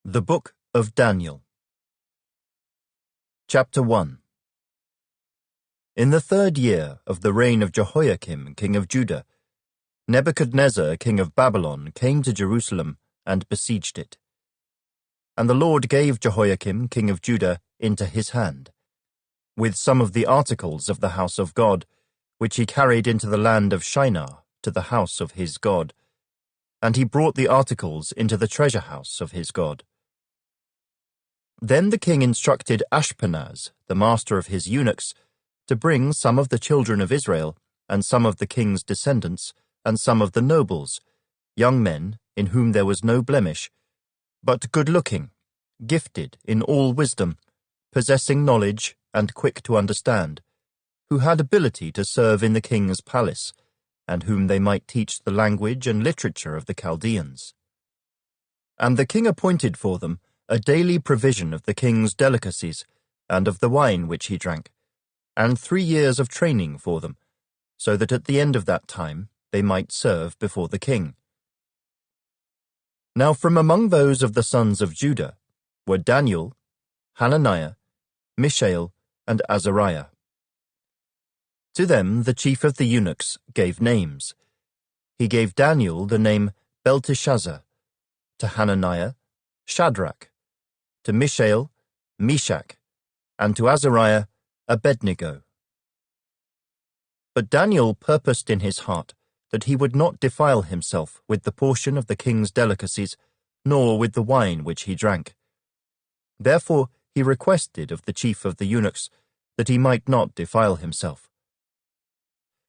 The Book of Daniel. Chapter 1. In the 3rd year of the reign of Jehoiakim, king of Judah, Nebuchadnezzar, king of Babylon, came to Jerusalem and besieged it. And the Lord gave Jehoiakim, king of Judah, into his hand, with some of the articles of the house of God, which he carried into the land of Shinar, to the house of his God, and he brought the articles into the treasure house of his God. Then the king instructed Ashpenaz, the master of his eunuchs, to bring some of the children of Israel, and some of the king's descendants, and some of the nobles, young men in whom there was no blemish, but good-looking, gifted in all wisdom, possessing knowledge and quick to understand, who had ability to serve in the king's palace, and whom they might teach the language and literature of the Chaldeans. And the king appointed for them a daily provision of the king's delicacies, and of the wine which he drank, and 3 years of training for them, so that at the end of that time they might serve before the king. Now from among those of the sons of Judah were Daniel, Hananiah, Mishael, and Azariah. To them the chief of the eunuchs gave names. He gave Daniel the name Belteshazzar, to Hananiah, Shadrach, to Mishael, Meshach, and to Azariah, Abednego. But Daniel purposed in his heart that he would not defile himself with the portion of the king's delicacies, nor with the wine which he drank. Therefore he requested of the chief of the eunuchs that he might not defile himself.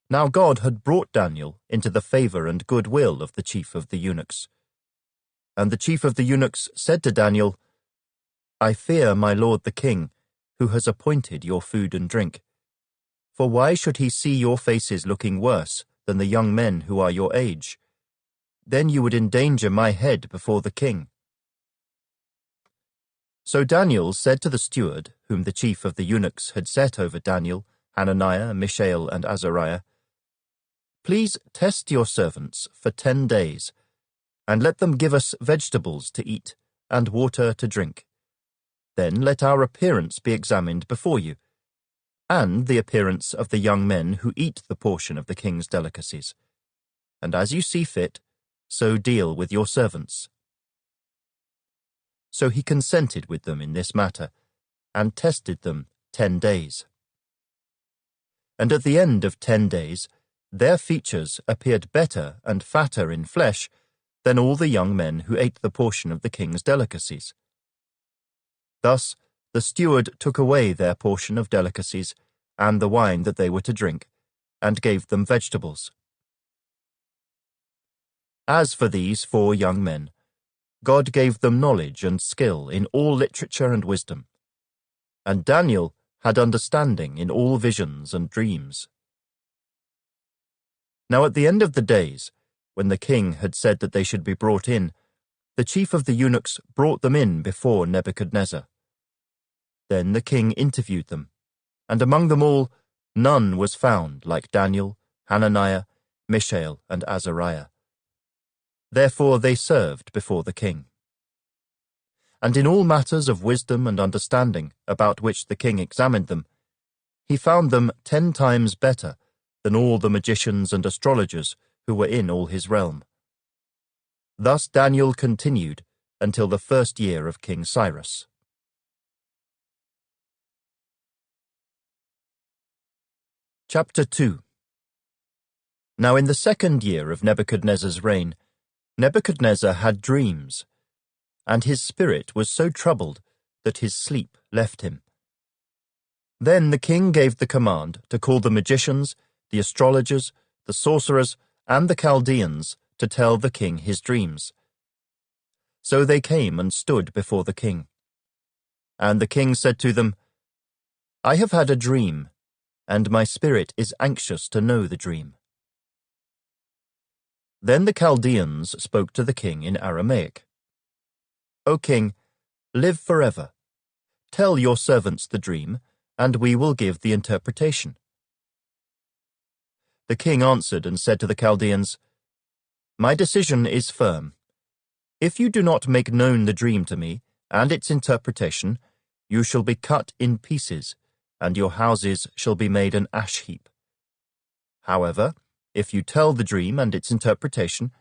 Now God had brought Daniel into the favor and good will of the chief of the eunuchs. And the chief of the eunuchs said to Daniel, I fear my lord the king, who has appointed your food and drink. For why should he see your faces looking worse than the young men who are your age? Then you would endanger my head before the king. So Daniel said to the steward, whom the chief of the eunuchs had set over Daniel, Hananiah, Mishael, and Azariah, Please test your servants for 10 days, and let them give us vegetables to eat and water to drink. Then let our appearance be examined before you, and the appearance of the young men who eat the portion of the king's delicacies. And as you see fit, so deal with your servants. So he consented with them in this matter, and tested them 10 days. And at the end of 10 days, their features appeared better and fatter in flesh than all the young men who ate the portion of the king's delicacies. Thus the steward took away their portion of delicacies and the wine that they were to drink, and gave them vegetables. As for these 4 young men, God gave them knowledge and skill in all literature and wisdom, and Daniel had understanding in all visions and dreams. Now at the end of the days, when the king had said that they should be brought in, the chief of the eunuchs brought them in before Nebuchadnezzar. Then the king interviewed them, and among them all none was found like Daniel, Hananiah, Mishael, and Azariah. Therefore they served before the king. And in all matters of wisdom and understanding about which the king examined them, he found them 10 times better than all the magicians and astrologers who were in all his realm. Thus Daniel continued until the 1st year of King Cyrus. Chapter 2. Now in the 2nd year of Nebuchadnezzar's reign, Nebuchadnezzar had dreams, and his spirit was so troubled that his sleep left him. Then the king gave the command to call the magicians, the astrologers, the sorcerers, and the Chaldeans to tell the king his dreams. So they came and stood before the king. And the king said to them, I have had a dream, and my spirit is anxious to know the dream. Then the Chaldeans spoke to the king in Aramaic. O king, live forever. Tell your servants the dream, and we will give the interpretation. The king answered and said to the Chaldeans, My decision is firm. If you do not make known the dream to me and its interpretation, you shall be cut in pieces, and your houses shall be made an ash heap. However, if you tell the dream and its interpretation,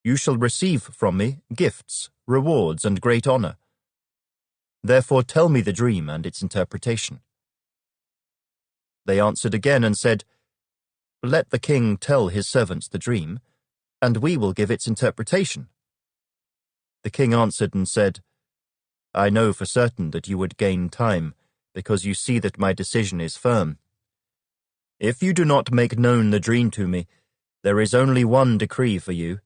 you shall receive from me gifts, rewards, and great honor. Therefore tell me the dream and its interpretation. They answered again and said, Let the king tell his servants the dream, and we will give its interpretation. The king answered and said, I know for certain that you would gain time, because you see that my decision is firm. If you do not make known the dream to me, there is only one decree for you,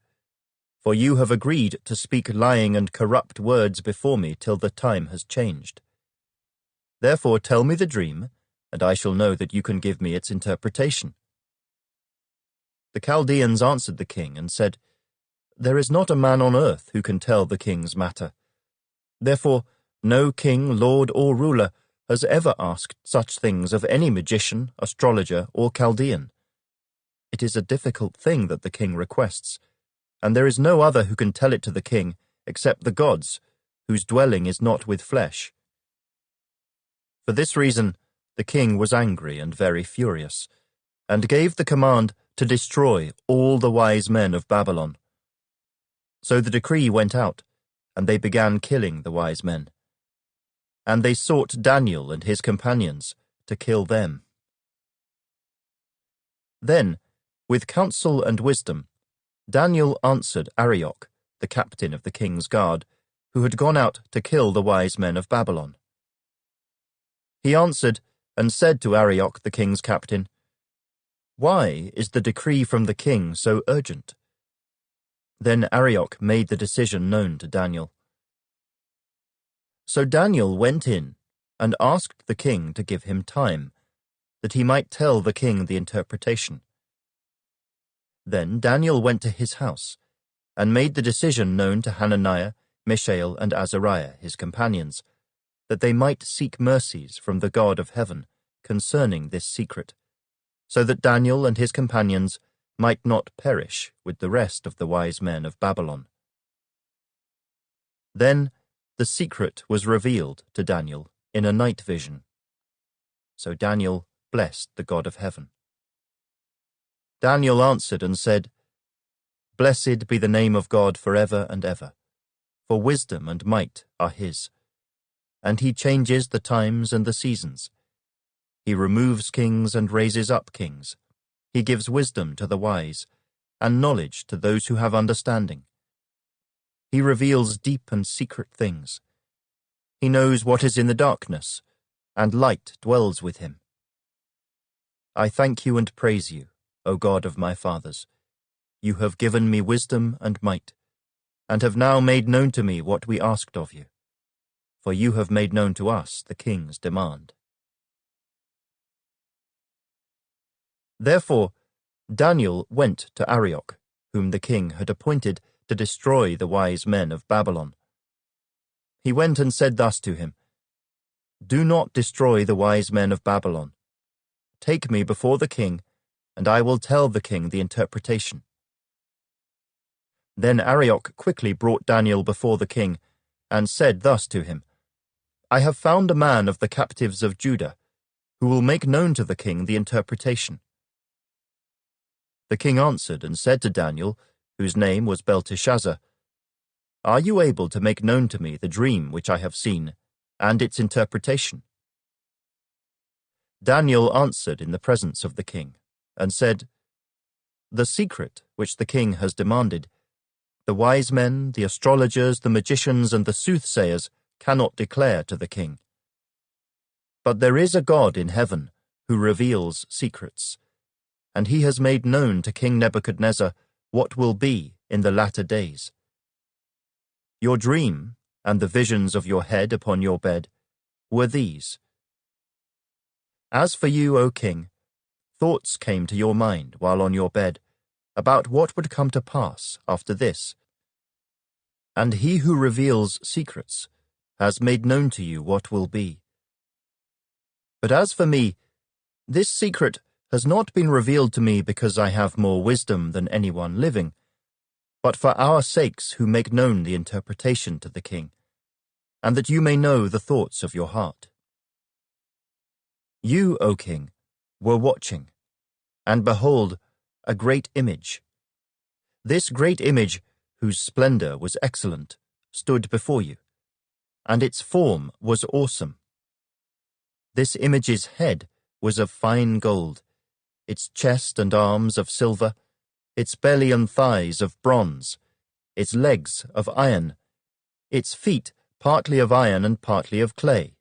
for you have agreed to speak lying and corrupt words before me till the time has changed. Therefore tell me the dream, and I shall know that you can give me its interpretation. The Chaldeans answered the king and said, There is not a man on earth who can tell the king's matter. Therefore no king, lord, or ruler has ever asked such things of any magician, astrologer, or Chaldean. It is a difficult thing that the king requests, and there is no other who can tell it to the king except the gods, whose dwelling is not with flesh. For this reason the king was angry and very furious, and gave the command to destroy all the wise men of Babylon. So the decree went out, and they began killing the wise men. And they sought Daniel and his companions to kill them. Then, with counsel and wisdom, Daniel answered Arioch, the captain of the king's guard, who had gone out to kill the wise men of Babylon. He answered and said to Arioch, the king's captain, Why is the decree from the king so urgent? Then Arioch made the decision known to Daniel. So Daniel went in and asked the king to give him time, that he might tell the king the interpretation. Then Daniel went to his house, and made the decision known to Hananiah, Mishael, and Azariah, his companions, that they might seek mercies from the God of heaven concerning this secret, so that Daniel and his companions might not perish with the rest of the wise men of Babylon. Then the secret was revealed to Daniel in a night vision. So Daniel blessed the God of heaven. Daniel answered and said, Blessed be the name of God forever and ever, for wisdom and might are his. And he changes the times and the seasons. He removes kings and raises up kings. He gives wisdom to the wise, and knowledge to those who have understanding. He reveals deep and secret things. He knows what is in the darkness, and light dwells with him. I thank you and praise you, O God of my fathers. You have given me wisdom and might, and have now made known to me what we asked of you. For you have made known to us the king's demand. Therefore Daniel went to Arioch, whom the king had appointed to destroy the wise men of Babylon. He went and said thus to him, Do not destroy the wise men of Babylon. Take me before the king, and I will tell the king the interpretation. Then Arioch quickly brought Daniel before the king, and said thus to him, I have found a man of the captives of Judah, who will make known to the king the interpretation. The king answered and said to Daniel, whose name was Belteshazzar, Are you able to make known to me the dream which I have seen, and its interpretation? Daniel answered in the presence of the king, and said, The secret which the king has demanded, the wise men, the astrologers, the magicians, and the soothsayers cannot declare to the king. But there is a God in heaven who reveals secrets, and he has made known to King Nebuchadnezzar what will be in the latter days. Your dream, and the visions of your head upon your bed, were these. As for you, O king, thoughts came to your mind while on your bed, about what would come to pass after this. And he who reveals secrets has made known to you what will be. But as for me, this secret has not been revealed to me because I have more wisdom than anyone living, but for our sakes who make known the interpretation to the king, and that you may know the thoughts of your heart. You, O king, were watching, and behold, a great image. This great image, whose splendor was excellent, stood before you, and its form was awesome. This image's head was of fine gold, its chest and arms of silver, its belly and thighs of bronze, its legs of iron, its feet partly of iron and partly of clay.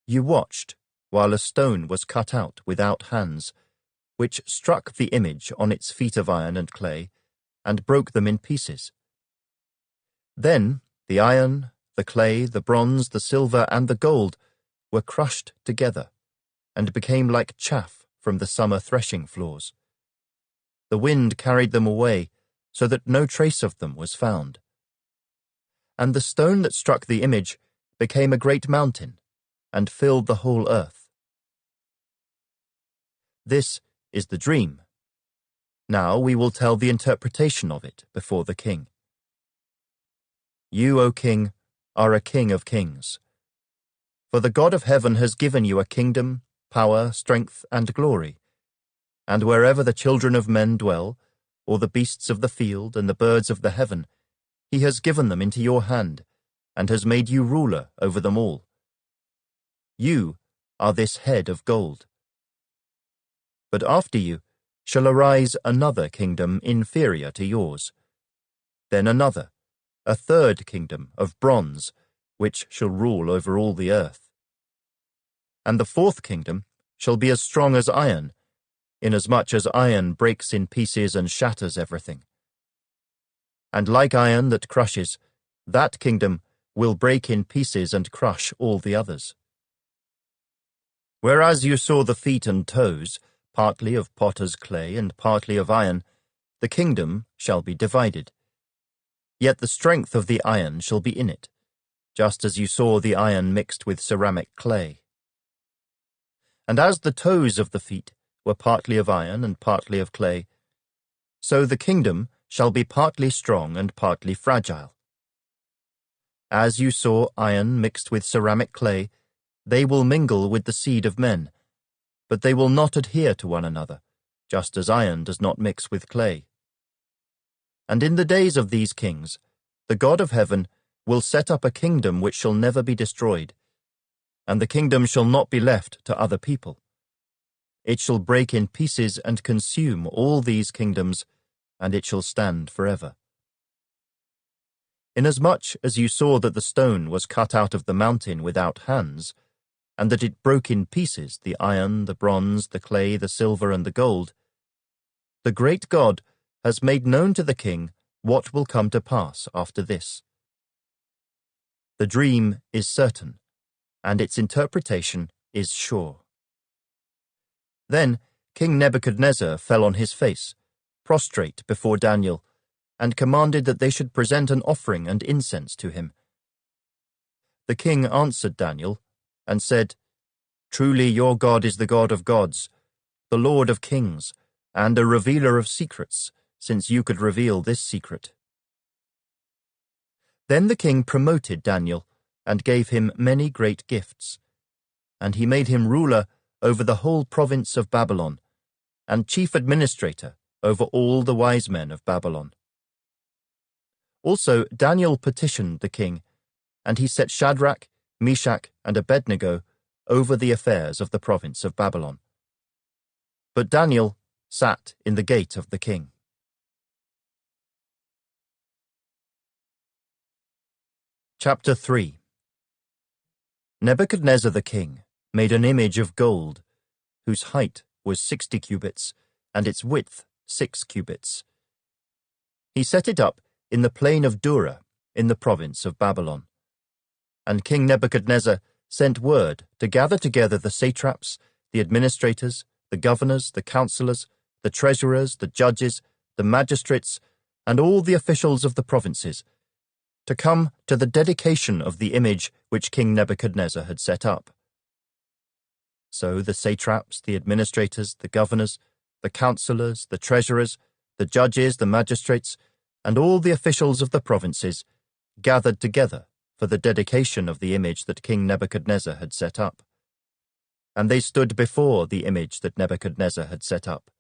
You watched while a stone was cut out without hands, which struck the image on its feet of iron and clay, and broke them in pieces. Then the iron, the clay, the bronze, the silver, and the gold were crushed together, and became like chaff from the summer threshing floors. The wind carried them away, so that no trace of them was found. And the stone that struck the image became a great mountain, and filled the whole earth. This is the dream. Now we will tell the interpretation of it before the king. You, O king, are a king of kings. For the God of heaven has given you a kingdom, power, strength, and glory. And wherever the children of men dwell, or the beasts of the field and the birds of the heaven, he has given them into your hand, and has made you ruler over them all. You are this head of gold. But after you shall arise another kingdom inferior to yours. Then another, a third kingdom of bronze, which shall rule over all the earth. And the fourth kingdom shall be as strong as iron, inasmuch as iron breaks in pieces and shatters everything. And like iron that crushes, that kingdom will break in pieces and crush all the others. Whereas you saw the feet and toes, partly of potter's clay and partly of iron, the kingdom shall be divided. Yet the strength of the iron shall be in it, just as you saw the iron mixed with ceramic clay. And as the toes of the feet were partly of iron and partly of clay, so the kingdom shall be partly strong and partly fragile. As you saw iron mixed with ceramic clay, they will mingle with the seed of men, but they will not adhere to one another, just as iron does not mix with clay. And in the days of these kings, the God of heaven will set up a kingdom which shall never be destroyed, and the kingdom shall not be left to other people. It shall break in pieces and consume all these kingdoms, and it shall stand forever. Inasmuch as you saw that the stone was cut out of the mountain without hands, and that it broke in pieces the iron, the bronze, the clay, the silver, and the gold, the great God has made known to the king what will come to pass after this. The dream is certain, and its interpretation is sure. Then King Nebuchadnezzar fell on his face, prostrate before Daniel, and commanded that they should present an offering and incense to him. The king answered Daniel, and said, Truly your God is the God of gods, the Lord of kings, and a revealer of secrets, since you could reveal this secret. Then the king promoted Daniel, and gave him many great gifts, and he made him ruler over the whole province of Babylon, and chief administrator over all the wise men of Babylon. Also Daniel petitioned the king, and he set Shadrach, Meshach, and Abednego over the affairs of the province of Babylon. But Daniel sat in the gate of the king. Chapter 3. Nebuchadnezzar the king made an image of gold, whose height was 60 cubits, and its width 6 cubits. He set it up in the plain of Dura, in the province of Babylon. And King Nebuchadnezzar sent word to gather together the satraps, the administrators, the governors, the counselors, the treasurers, the judges, the magistrates, and all the officials of the provinces, to come to the dedication of the image which King Nebuchadnezzar had set up. So the satraps, the administrators, the governors, the counselors, the treasurers, the judges, the magistrates, and all the officials of the provinces gathered together for the dedication of the image that King Nebuchadnezzar had set up. And they stood before the image that Nebuchadnezzar had set up.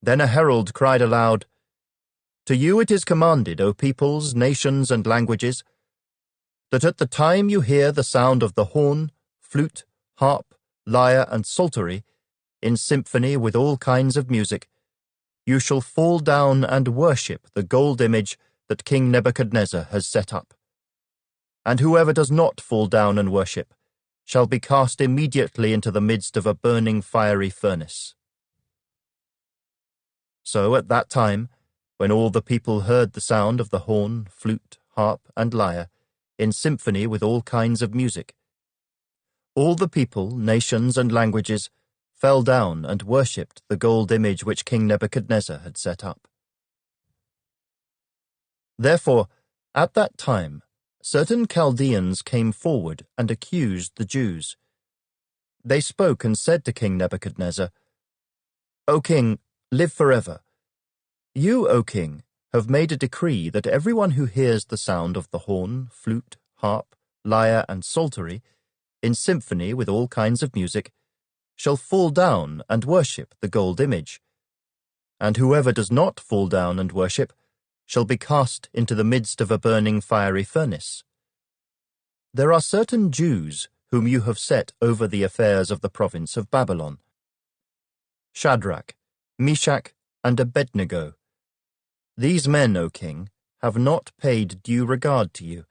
Then a herald cried aloud, "To you it is commanded, O peoples, nations, and languages, that at the time you hear the sound of the horn, flute, harp, lyre, and psaltery, in symphony with all kinds of music, you shall fall down and worship the gold image that King Nebuchadnezzar has set up. And whoever does not fall down and worship shall be cast immediately into the midst of a burning fiery furnace." So at that time, when all the people heard the sound of the horn, flute, harp, and lyre, in symphony with all kinds of music, all the people, nations, and languages fell down and worshipped the gold image which King Nebuchadnezzar had set up. Therefore, at that time, certain Chaldeans came forward and accused the Jews. They spoke and said to King Nebuchadnezzar, "O king, live forever. You, O king, have made a decree that everyone who hears the sound of the horn, flute, harp, lyre, and psaltery, in symphony with all kinds of music, shall fall down and worship the gold image. And whoever does not fall down and worship shall be cast into the midst of a burning fiery furnace. There are certain Jews whom you have set over the affairs of the province of Babylon: Shadrach, Meshach, and Abednego. These men, O king, have not paid due regard to you.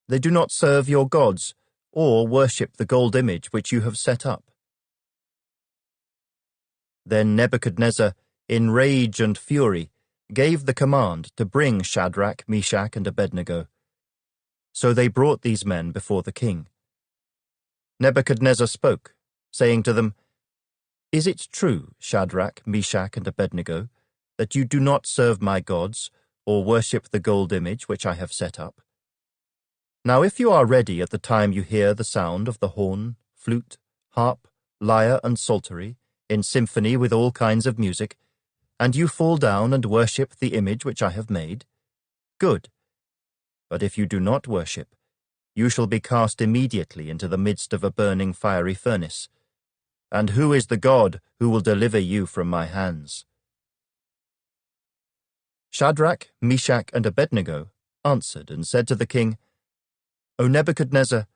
They do not serve your gods, or worship the gold image which you have set up." Then Nebuchadnezzar, in rage and fury, gave the command to bring Shadrach, Meshach, and Abednego. So they brought these men before the king. Nebuchadnezzar spoke, saying to them, "Is it true, Shadrach, Meshach, and Abednego, that you do not serve my gods, or worship the gold image which I have set up? Now if you are ready at the time you hear the sound of the horn, flute, harp, lyre, and psaltery, in symphony with all kinds of music, and you fall down and worship the image which I have made, good. But if you do not worship, you shall be cast immediately into the midst of a burning fiery furnace. And who is the God who will deliver you from my hands?" Shadrach, Meshach, and Abednego answered and said to the king, "O Nebuchadnezzar,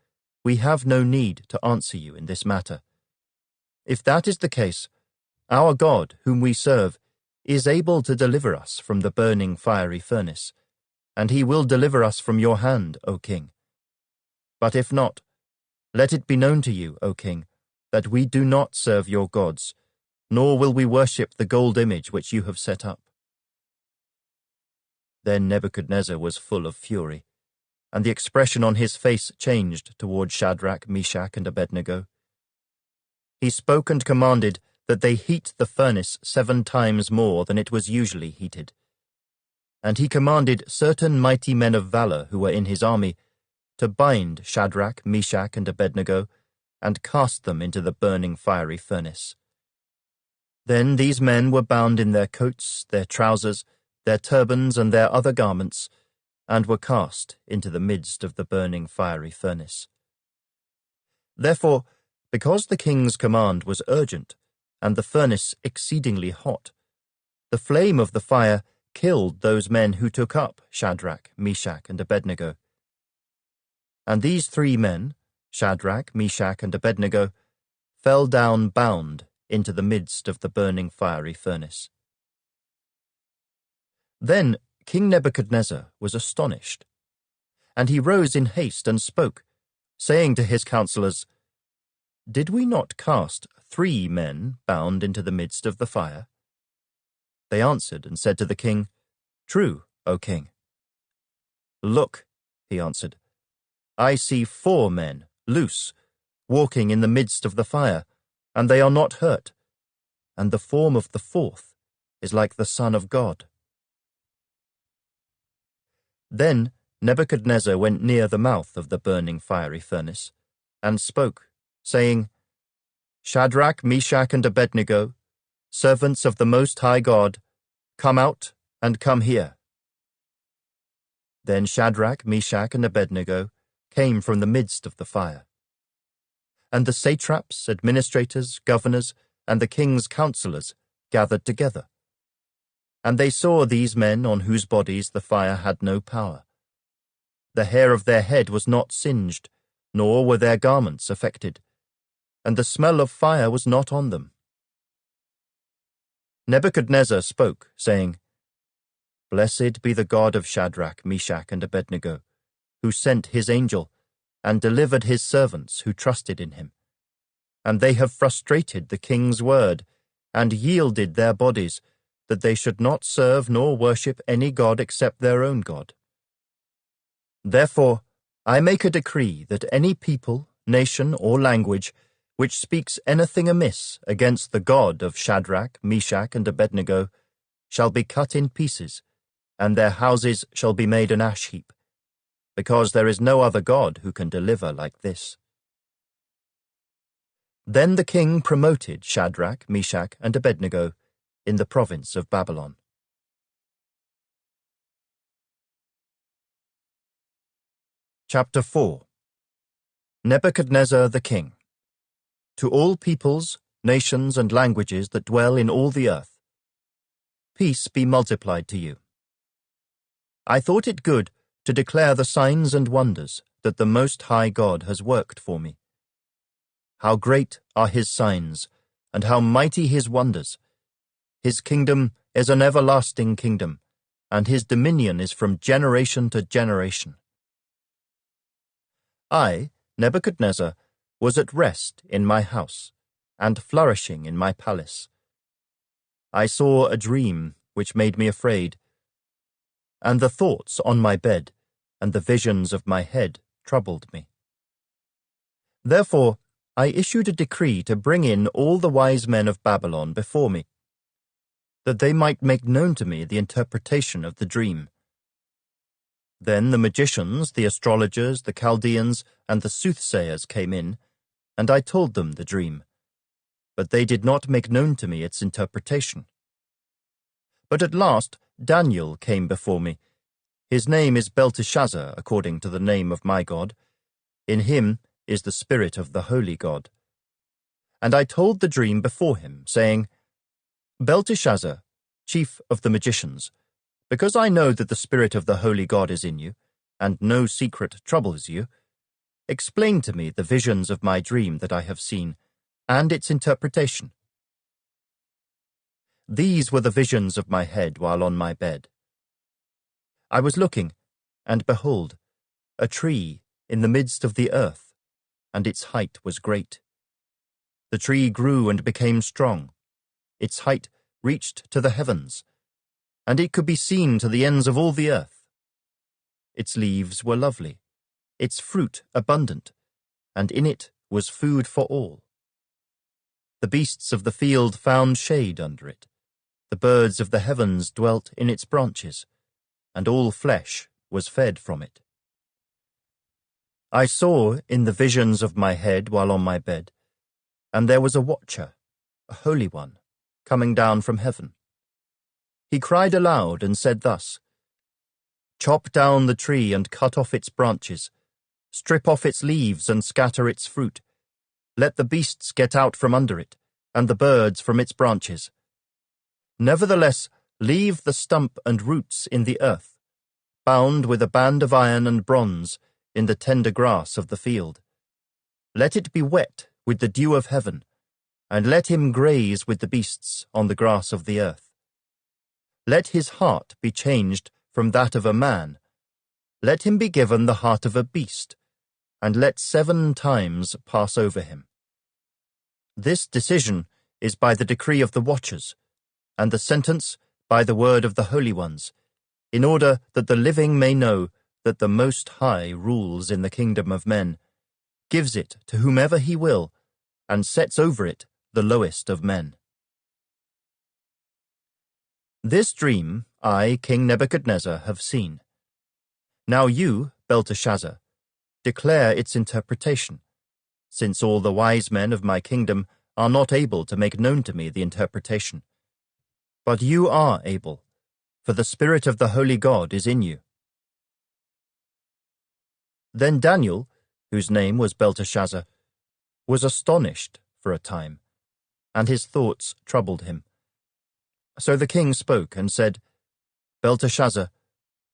we have no need to answer you in this matter. If that is the case, our God, whom we serve, is able to deliver us from the burning fiery furnace, and he will deliver us from your hand, O king. But if not, let it be known to you, O king, that we do not serve your gods, nor will we worship the gold image which you have set up." Then Nebuchadnezzar was full of fury, and the expression on his face changed toward Shadrach, Meshach, and Abednego. He spoke and commanded that they heat the furnace 7 times more than it was usually heated. And he commanded certain mighty men of valor who were in his army to bind Shadrach, Meshach, and Abednego and cast them into the burning fiery furnace. Then these men were bound in their coats, their trousers, their turbans, and their other garments, and were cast into the midst of the burning fiery furnace. Therefore, because the king's command was urgent, and the furnace exceedingly hot, the flame of the fire killed those men who took up Shadrach, Meshach, and Abednego. And these 3 men, Shadrach, Meshach, and Abednego, fell down bound into the midst of the burning fiery furnace. Then King Nebuchadnezzar was astonished, and he rose in haste and spoke, saying to his counselors, "Did we not cast 3 men bound into the midst of the fire?" They answered and said to the king, "True, O king." "Look," he answered, "I see 4 men, loose, walking in the midst of the fire, and they are not hurt, and the form of the 4th is like the Son of God." Then Nebuchadnezzar went near the mouth of the burning fiery furnace, and spoke, saying, "Shadrach, Meshach, and Abednego, servants of the Most High God, "Come out and come here." Then Shadrach, Meshach, and Abednego came from the midst of the fire. And the satraps, administrators, governors, and the king's counselors gathered together. And they saw these men on whose bodies the fire had no power. The hair of their head was not singed, nor were their garments affected, and the smell of fire was not on them. Nebuchadnezzar spoke, saying, "Blessed be the God of Shadrach, Meshach, and Abednego, who sent his angel and delivered his servants who trusted in him. And they have frustrated the king's word and yielded their bodies, that they should not serve nor worship any god except their own God. Therefore, I make a decree that any people, nation, or language which speaks anything amiss against the God of Shadrach, Meshach, and Abednego shall be cut in pieces, and their houses shall be made an ash heap, because there is no other God who can deliver like this." Then the king promoted Shadrach, Meshach, and Abednego in the province of Babylon. Chapter 4. Nebuchadnezzar the king. To all peoples, nations, and languages that dwell in all the earth, peace be multiplied to you. I thought it good to declare the signs and wonders that the Most High God has worked for me. How great are his signs, and how mighty his wonders! His kingdom is an everlasting kingdom, and his dominion is from generation to generation. I, Nebuchadnezzar, was at rest in my house, and flourishing in my palace. I saw a dream which made me afraid, and the thoughts on my bed and the visions of my head troubled me. Therefore I issued a decree to bring in all the wise men of Babylon before me, that they might make known to me the interpretation of the dream. Then the magicians, the astrologers, the Chaldeans, and the soothsayers came in, and I told them the dream, but they did not make known to me its interpretation. But at last Daniel came before me. His name is Belteshazzar, according to the name of my God. In him is the spirit of the holy God. And I told the dream before him, saying, "Belteshazzar, chief of the magicians, because I know that the spirit of the holy God is in you, and no secret troubles you, explain to me the visions of my dream that I have seen, and its interpretation." These were the visions of my head while on my bed. I was looking, and behold, a tree in the midst of the earth, and its height was great. The tree grew and became strong. Its height reached to the heavens, and it could be seen to the ends of all the earth. Its leaves were lovely, its fruit abundant, and in it was food for all. The beasts of the field found shade under it. The birds of the heavens dwelt in its branches, and all flesh was fed from it. I saw in the visions of my head while on my bed, and there was a watcher, a holy one, coming down from heaven. He cried aloud and said thus, "Chop down the tree and cut off its branches, strip off its leaves and scatter its fruit. Let the beasts get out from under it, and the birds from its branches. Nevertheless, leave the stump and roots in the earth, bound with a band of iron and bronze in the tender grass of the field. Let it be wet with the dew of heaven, and let him graze with the beasts on the grass of the earth. Let his heart be changed from that of a man. Let him be given the heart of a beast, and let 7 times pass over him. This decision is by the decree of the watchers, and the sentence by the word of the holy ones, in order that the living may know that the Most High rules in the kingdom of men, gives it to whomever he will, and sets over it the lowest of men. This dream I, King Nebuchadnezzar, have seen. Now you, Belteshazzar, declare its interpretation, since all the wise men of my kingdom are not able to make known to me the interpretation. But you are able, for the Spirit of the Holy God is in you. Then Daniel, whose name was Belteshazzar, was astonished for a time, and his thoughts troubled him. So the king spoke and said, Belteshazzar,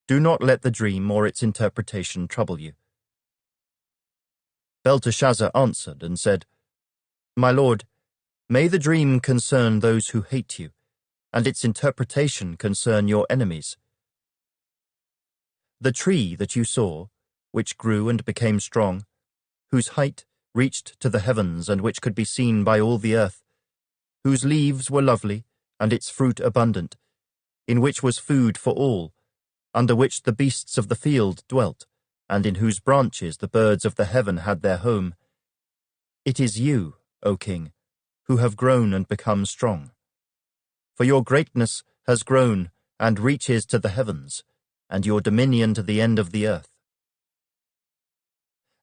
do not let the dream or its interpretation trouble you. Belteshazzar answered and said, My lord, may the dream concern those who hate you, and its interpretation concern your enemies. The tree that you saw, which grew and became strong, whose height reached to the heavens and which could be seen by all the earth, whose leaves were lovely and its fruit abundant, in which was food for all, under which the beasts of the field dwelt, and in whose branches the birds of the heaven had their home. It is you, O king, who have grown and become strong. For your greatness has grown and reaches to the heavens, and your dominion to the end of the earth.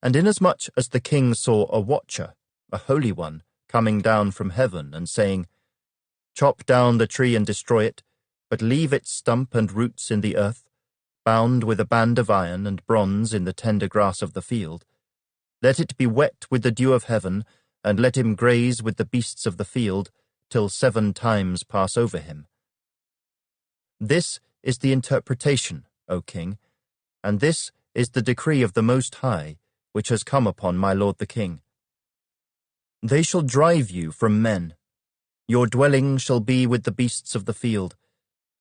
And inasmuch as the king saw a watcher, a holy one, coming down from heaven and saying, Chop down the tree and destroy it, but leave its stump and roots in the earth, bound with a band of iron and bronze in the tender grass of the field. Let it be wet with the dew of heaven, and let him graze with the beasts of the field, till 7 times pass over him. This is the interpretation, O king, and this is the decree of the Most High, which has come upon my lord the king. They shall drive you from men. Your dwelling shall be with the beasts of the field,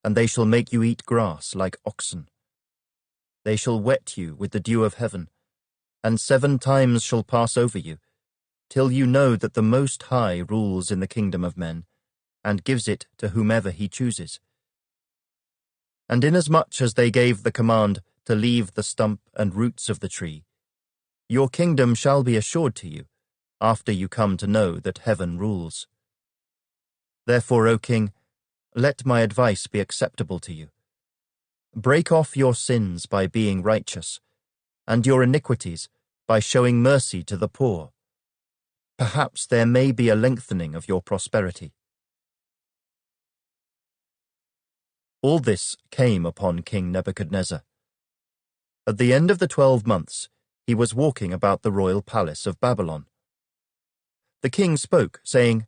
and they shall make you eat grass like oxen. They shall wet you with the dew of heaven, and 7 times shall pass over you, till you know that the Most High rules in the kingdom of men, and gives it to whomever he chooses. And inasmuch as they gave the command to leave the stump and roots of the tree, your kingdom shall be assured to you, after you come to know that heaven rules. Therefore, O king, let my advice be acceptable to you. Break off your sins by being righteous, and your iniquities by showing mercy to the poor. Perhaps there may be a lengthening of your prosperity. All this came upon King Nebuchadnezzar. At the end of the 12 months, he was walking about the royal palace of Babylon. The king spoke, saying,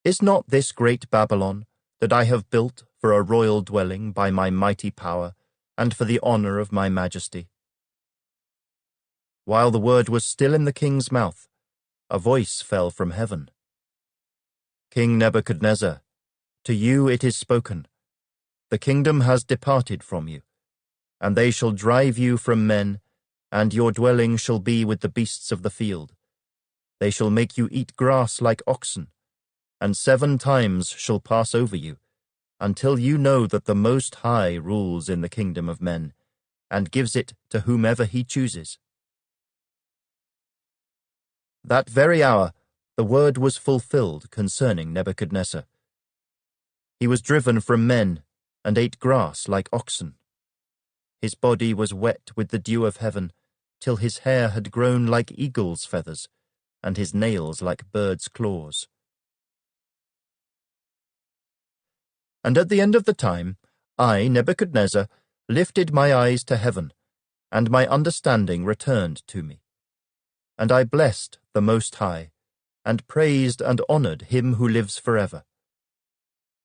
Is not this great Babylon, that I have built for a royal dwelling by my mighty power, and for the honor of my majesty? While the word was still in the king's mouth, a voice fell from heaven. King Nebuchadnezzar, to you it is spoken, the kingdom has departed from you, and they shall drive you from men, and your dwelling shall be with the beasts of the field. They shall make you eat grass like oxen, and 7 times shall pass over you, until you know that the Most High rules in the kingdom of men, and gives it to whomever he chooses. That very hour the word was fulfilled concerning Nebuchadnezzar. He was driven from men, and ate grass like oxen. His body was wet with the dew of heaven, till his hair had grown like eagle's feathers, and his nails like birds' claws. And at the end of the time, I, Nebuchadnezzar, lifted my eyes to heaven, and my understanding returned to me. And I blessed the Most High, and praised and honored him who lives forever.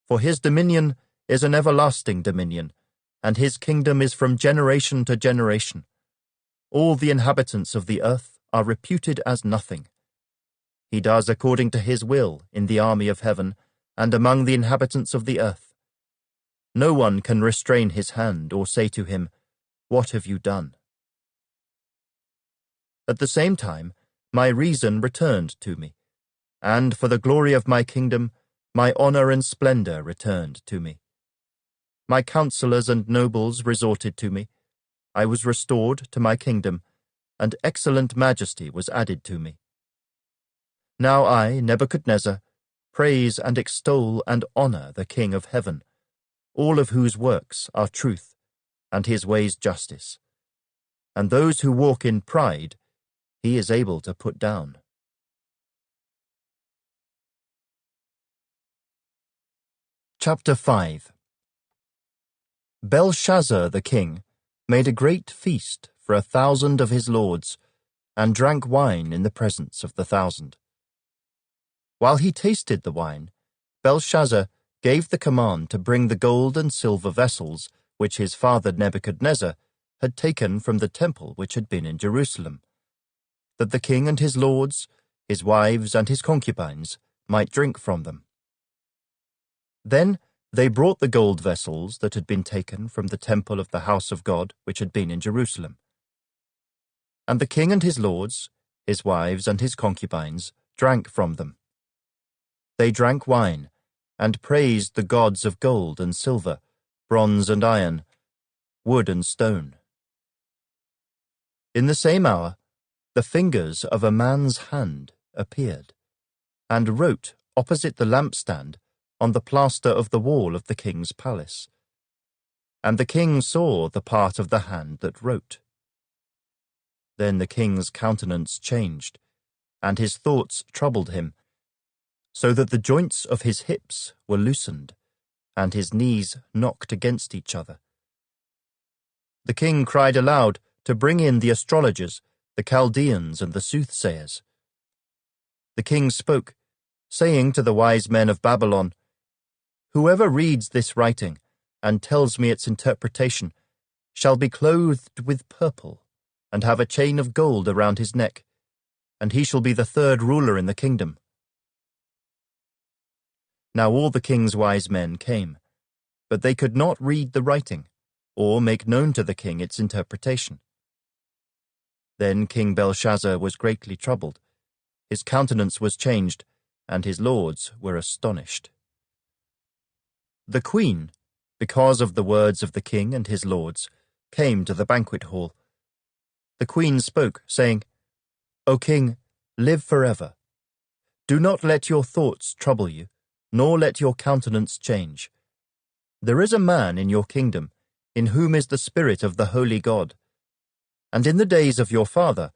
For his dominion is an everlasting dominion, and his kingdom is from generation to generation. All the inhabitants of the earth are reputed as nothing. He does according to his will in the army of heaven and among the inhabitants of the earth. No one can restrain his hand or say to him, What have you done? At the same time, my reason returned to me, and for the glory of my kingdom, my honor and splendor returned to me. My counselors and nobles resorted to me. I was restored to my kingdom, and excellent majesty was added to me. Now I, Nebuchadnezzar, praise and extol and honor the King of heaven, all of whose works are truth, and his ways justice. And those who walk in pride, he is able to put down. Chapter 5. Belshazzar the king made a great feast for 1,000 of his lords, and drank wine in the presence of the 1,000. While he tasted the wine, Belshazzar gave the command to bring the gold and silver vessels which his father Nebuchadnezzar had taken from the temple which had been in Jerusalem, that the king and his lords, his wives and his concubines, might drink from them. Then they brought the gold vessels that had been taken from the temple of the house of God which had been in Jerusalem. And the king and his lords, his wives and his concubines, drank from them. They drank wine, and praised the gods of gold and silver, bronze and iron, wood and stone. In the same hour, the fingers of a man's hand appeared, and wrote opposite the lampstand on the plaster of the wall of the king's palace. And the king saw the part of the hand that wrote. Then the king's countenance changed, and his thoughts troubled him, so that the joints of his hips were loosened, and his knees knocked against each other. The king cried aloud to bring in the astrologers, the Chaldeans, and the soothsayers. The king spoke, saying to the wise men of Babylon, "Whoever reads this writing and tells me its interpretation shall be clothed with purple, and have a chain of gold around his neck, and he shall be the third ruler in the kingdom." Now all the king's wise men came, but they could not read the writing, or make known to the king its interpretation. Then King Belshazzar was greatly troubled, his countenance was changed, and his lords were astonished. The queen, because of the words of the king and his lords, came to the banquet hall. The queen spoke, saying, "O king, live forever. Do not let your thoughts trouble you, nor let your countenance change. There is a man in your kingdom, in whom is the spirit of the holy God. And in the days of your father,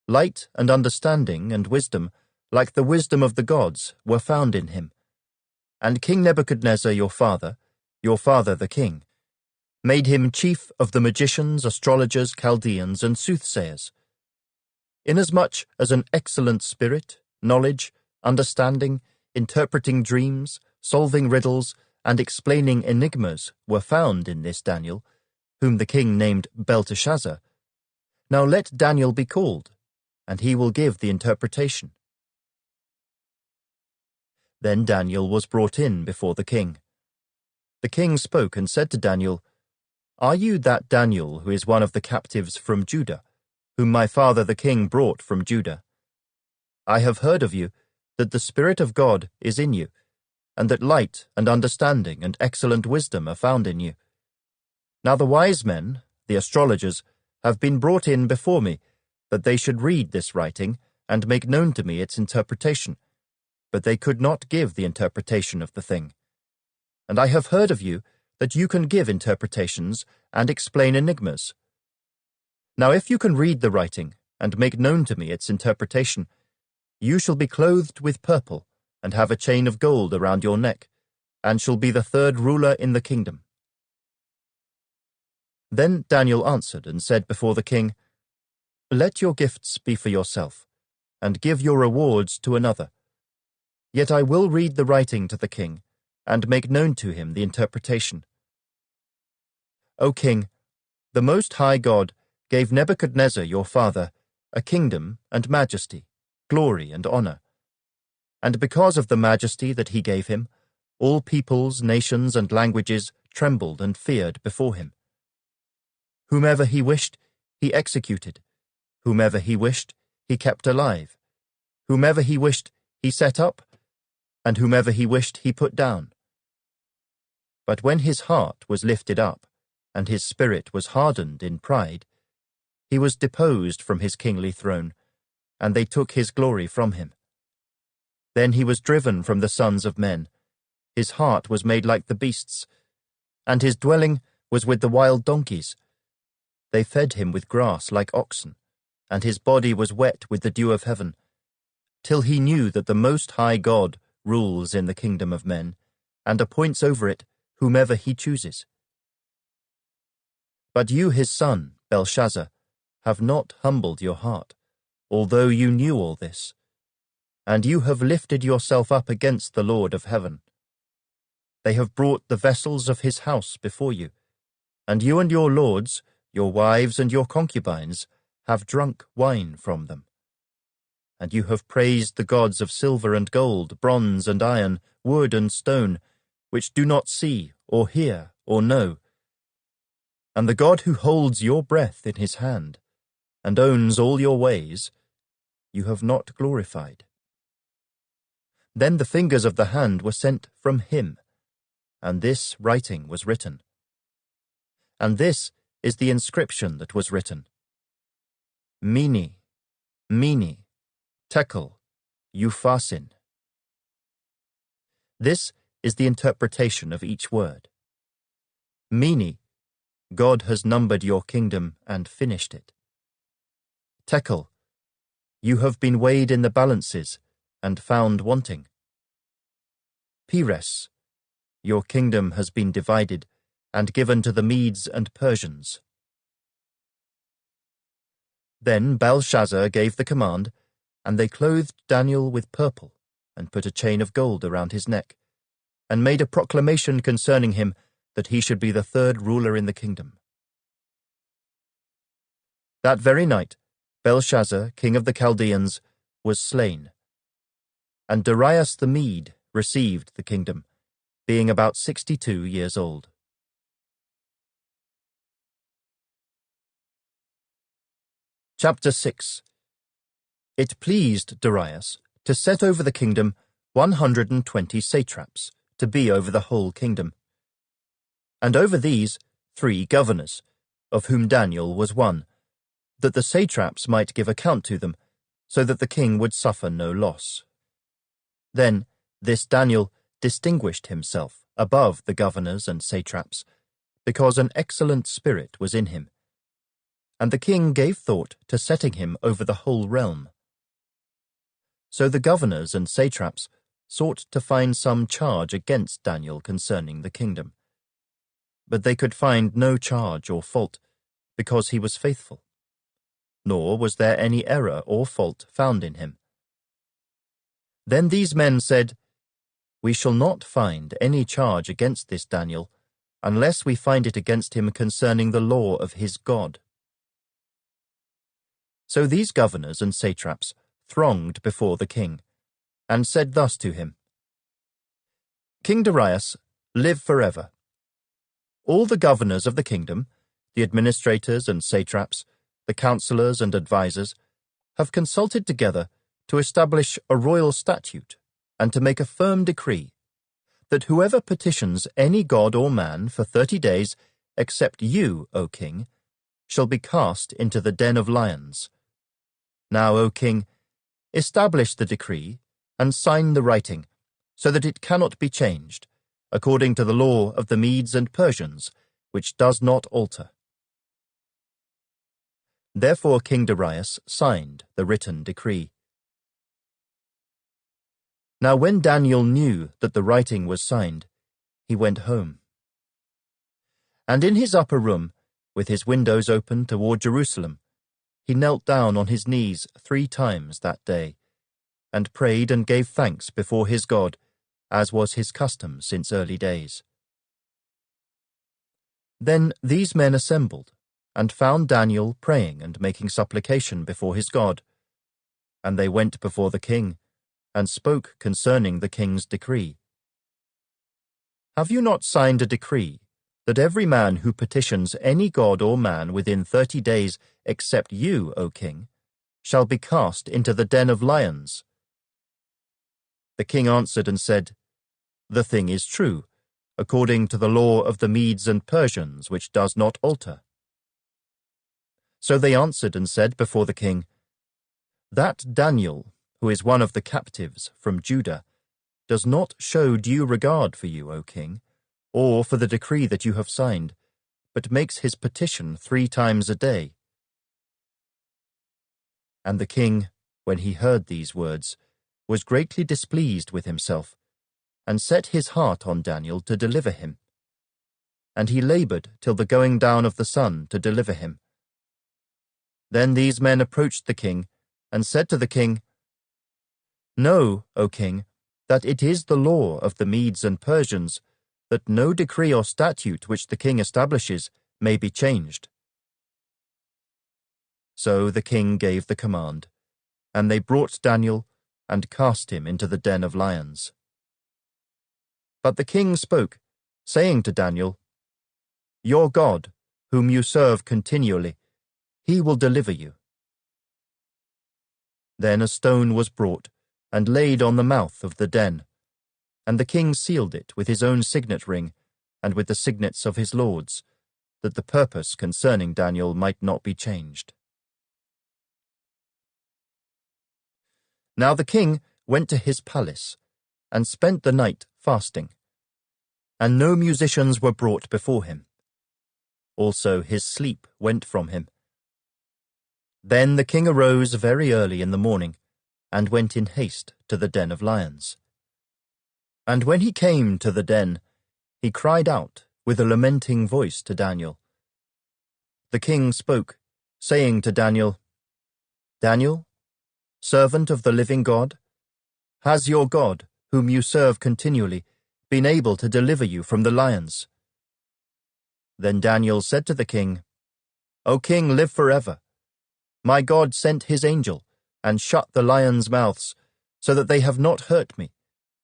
light and understanding and wisdom, like the wisdom of the gods, were found in him. And King Nebuchadnezzar your father the king, made him chief of the magicians, astrologers, Chaldeans, and soothsayers. Inasmuch as an excellent spirit, knowledge, understanding, interpreting dreams, solving riddles, and explaining enigmas were found in this Daniel, whom the king named Belteshazzar, now let Daniel be called, and he will give the interpretation." Then Daniel was brought in before the king. The king spoke and said to Daniel, "Are you that Daniel who is one of the captives from Judah, whom my father the king brought from Judah? I have heard of you, that the Spirit of God is in you, and that light and understanding and excellent wisdom are found in you. Now the wise men, the astrologers, have been brought in before me, that they should read this writing and make known to me its interpretation, but they could not give the interpretation of the thing. And I have heard of you that you can give interpretations and explain enigmas. Now if you can read the writing and make known to me its interpretation, you shall be clothed with purple, and have a chain of gold around your neck, and shall be the third ruler in the kingdom." Then Daniel answered and said before the king, "Let your gifts be for yourself, and give your rewards to another. Yet I will read the writing to the king, and make known to him the interpretation. O king, the Most High God gave Nebuchadnezzar your father a kingdom and majesty, glory and honor. And because of the majesty that he gave him, all peoples, nations, and languages trembled and feared before him. Whomever he wished, he executed. Whomever he wished, he kept alive. Whomever he wished, he set up, and whomever he wished, he put down. But when his heart was lifted up, and his spirit was hardened in pride, he was deposed from his kingly throne, and they took his glory from him. Then he was driven from the sons of men. His heart was made like the beasts, and his dwelling was with the wild donkeys. They fed him with grass like oxen, and his body was wet with the dew of heaven, till he knew that the Most High God rules in the kingdom of men, and appoints over it whomever he chooses. But you, his son, Belshazzar, have not humbled your heart, although you knew all this, and you have lifted yourself up against the Lord of heaven. They have brought the vessels of his house before you, and you and your lords, your wives and your concubines, have drunk wine from them. And you have praised the gods of silver and gold, bronze and iron, wood and stone, which do not see or hear or know. And the God who holds your breath in his hand, and owns all your ways, you have not glorified. Then the fingers of the hand were sent from him, and this writing was written. And this is the inscription that was written: Mene, Mene, Tekel, Upharsin. This is the interpretation of each word. Mene, God has numbered your kingdom and finished it. Tekel, you have been weighed in the balances and found wanting. Peres, your kingdom has been divided and given to the Medes and Persians. Then Belshazzar gave the command, and they clothed Daniel with purple, and put a chain of gold around his neck, and made a proclamation concerning him that he should be the third ruler in the kingdom. That very night, Belshazzar, king of the Chaldeans, was slain, and Darius the Mede received the kingdom, being about 62 years old. Chapter 6. It pleased Darius to set over the kingdom 120 satraps, to be over the whole kingdom, and over these 3 governors, of whom Daniel was one, that the satraps might give account to them, so that the king would suffer no loss. Then this Daniel distinguished himself above the governors and satraps, because an excellent spirit was in him, and the king gave thought to setting him over the whole realm. So the governors and satraps sought to find some charge against Daniel concerning the kingdom. But they could find no charge or fault, because he was faithful, nor was there any error or fault found in him. Then these men said, We shall not find any charge against this Daniel, unless we find it against him concerning the law of his God. So these governors and satraps thronged before the king, and said thus to him, King Darius, live forever. All the governors of the kingdom, the administrators and satraps, the counselors and advisers, have consulted together to establish a royal statute and to make a firm decree that whoever petitions any god or man for 30 days, except you, O king, shall be cast into the den of lions. Now, O king, establish the decree and sign the writing, so that it cannot be changed, according to the law of the Medes and Persians, which does not alter. Therefore King Darius signed the written decree. Now when Daniel knew that the writing was signed, he went home. And in his upper room, with his windows open toward Jerusalem, he knelt down on his knees 3 times that day, and prayed and gave thanks before his God, as was his custom since early days. Then these men assembled, and found Daniel praying and making supplication before his God. And they went before the king, and spoke concerning the king's decree. Have you not signed a decree that every man who petitions any god or man within 30 days, except you, O king, shall be cast into the den of lions? The king answered and said, The thing is true, according to the law of the Medes and Persians, which does not alter. So they answered and said before the king, That Daniel, who is one of the captives from Judah, does not show due regard for you, O king, or for the decree that you have signed, but makes his petition 3 times a day. And the king, when he heard these words, was greatly displeased with himself, and set his heart on Daniel to deliver him. and he labored till the going down of the sun to deliver him. Then these men approached the king, and said to the king, Know, O king, that it is the law of the Medes and Persians that no decree or statute which the king establishes may be changed. So the king gave the command, and they brought Daniel and cast him into the den of lions. But the king spoke, saying to Daniel, Your God, whom you serve continually, he will deliver you. Then a stone was brought and laid on the mouth of the den, and the king sealed it with his own signet ring and with the signets of his lords, that the purpose concerning Daniel might not be changed. Now the king went to his palace, and spent the night fasting, and no musicians were brought before him. Also his sleep went from him. Then the king arose very early in the morning, and went in haste to the den of lions. And when he came to the den, he cried out with a lamenting voice to Daniel. The king spoke, saying to Daniel, Daniel, servant of the living God, has your God, whom you serve continually, been able to deliver you from the lions? Then Daniel said to the king, O king, live forever. My God sent his angel, and shut the lions' mouths, so that they have not hurt me,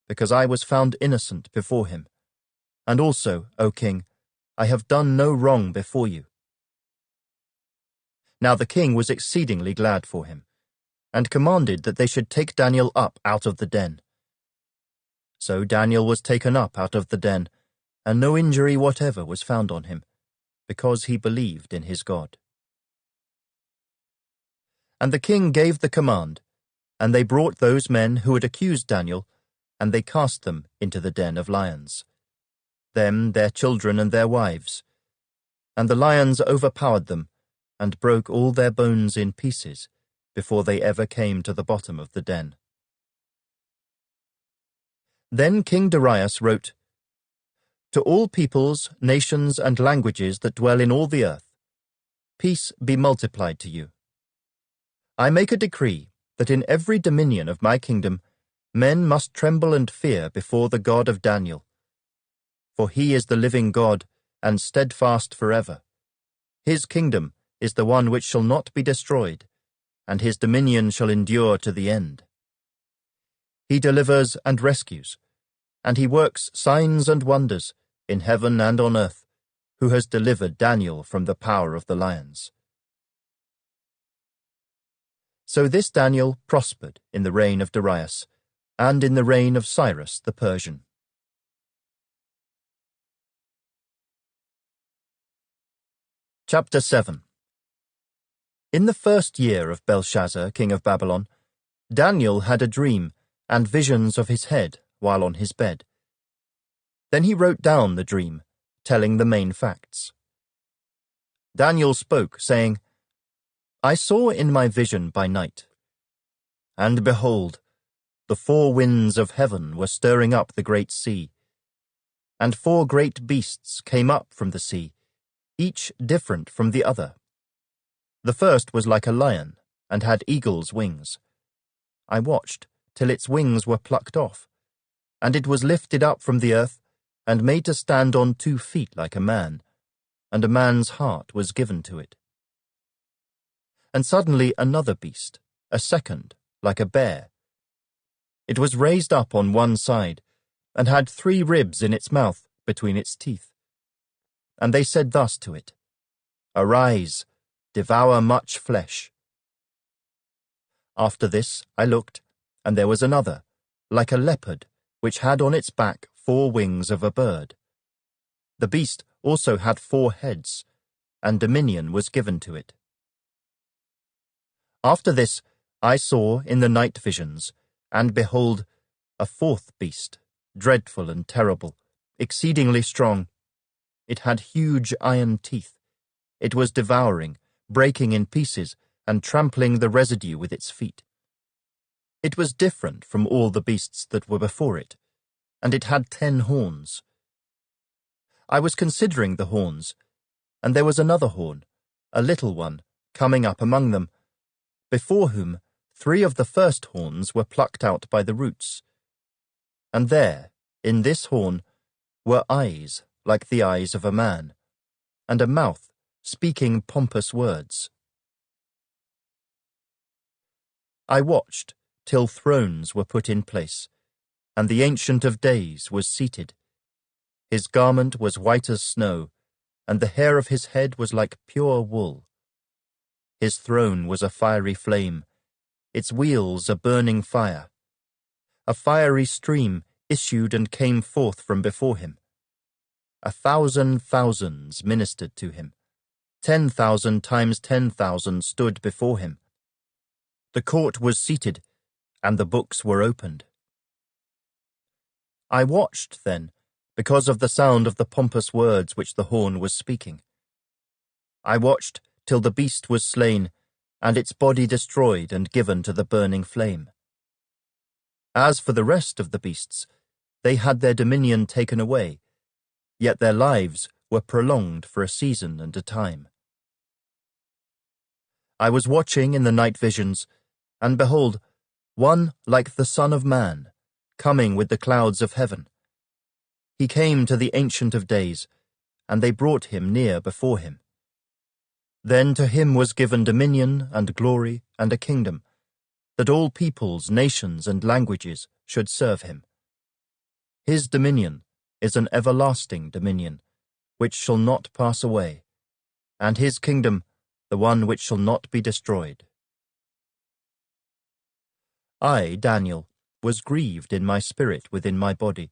because I was found innocent before him. And also, O king, I have done no wrong before you. Now the king was exceedingly glad for him, and commanded that they should take Daniel up out of the den. So Daniel was taken up out of the den, and no injury whatever was found on him, because he believed in his God. And the king gave the command, and they brought those men who had accused Daniel, and they cast them into the den of lions, them, their children, and their wives. And the lions overpowered them, and broke all their bones in pieces, before they ever came to the bottom of the den. Then King Darius wrote, To all peoples, nations, and languages that dwell in all the earth, peace be multiplied to you. I make a decree that in every dominion of my kingdom men must tremble and fear before the God of Daniel. For he is the living God, and steadfast forever. His kingdom is the one which shall not be destroyed, and his dominion shall endure to the end. He delivers and rescues, and he works signs and wonders in heaven and on earth, who has delivered Daniel from the power of the lions. So this Daniel prospered in the reign of Darius, and in the reign of Cyrus the Persian. Chapter 7. In the first year of Belshazzar, king of Babylon, Daniel had a dream and visions of his head while on his bed. Then he wrote down the dream, telling the main facts. Daniel spoke, saying, I saw in my vision by night, and behold, the four winds of heaven were stirring up the great sea, and four great beasts came up from the sea, each different from the other. The first was like a lion, and had eagle's wings. I watched till its wings were plucked off, and it was lifted up from the earth, and made to stand on 2 feet like a man, and a man's heart was given to it. And suddenly another beast, a second, like a bear. It was raised up on one side, and had 3 ribs in its mouth between its teeth. And they said thus to it, Arise, devour much flesh. After this I looked, and there was another, like a leopard, which had on its back 4 wings of a bird. The beast also had 4 heads, and dominion was given to it. After this I saw in the night visions, and behold, a 4th beast, dreadful and terrible, exceedingly strong. It had huge iron teeth. It was devouring, breaking in pieces, and trampling the residue with its feet. It was different from all the beasts that were before it, and it had 10 horns. I was considering the horns, and there was another horn, a little one, coming up among them, before whom 3 of the first horns were plucked out by the roots. And there, in this horn, were eyes like the eyes of a man, and a mouth speaking pompous words. I watched till thrones were put in place, and the Ancient of Days was seated. His garment was white as snow, and the hair of his head was like pure wool. His throne was a fiery flame, its wheels a burning fire. A fiery stream issued and came forth from before him. 1,000 thousands ministered to him. 10,000 times 10,000 stood before him. The court was seated, and the books were opened. I watched then, because of the sound of the pompous words which the horn was speaking. I watched till the beast was slain, and its body destroyed and given to the burning flame. As for the rest of the beasts, they had their dominion taken away, yet their lives were prolonged for a season and a time. I was watching in the night visions, and behold, one like the Son of Man, coming with the clouds of heaven. He came to the Ancient of Days, and they brought him near before him. Then to him was given dominion and glory and a kingdom, that all peoples, nations, and languages should serve him. His dominion is an everlasting dominion, which shall not pass away, and his kingdom the one which shall not be destroyed. I, Daniel, was grieved in my spirit within my body,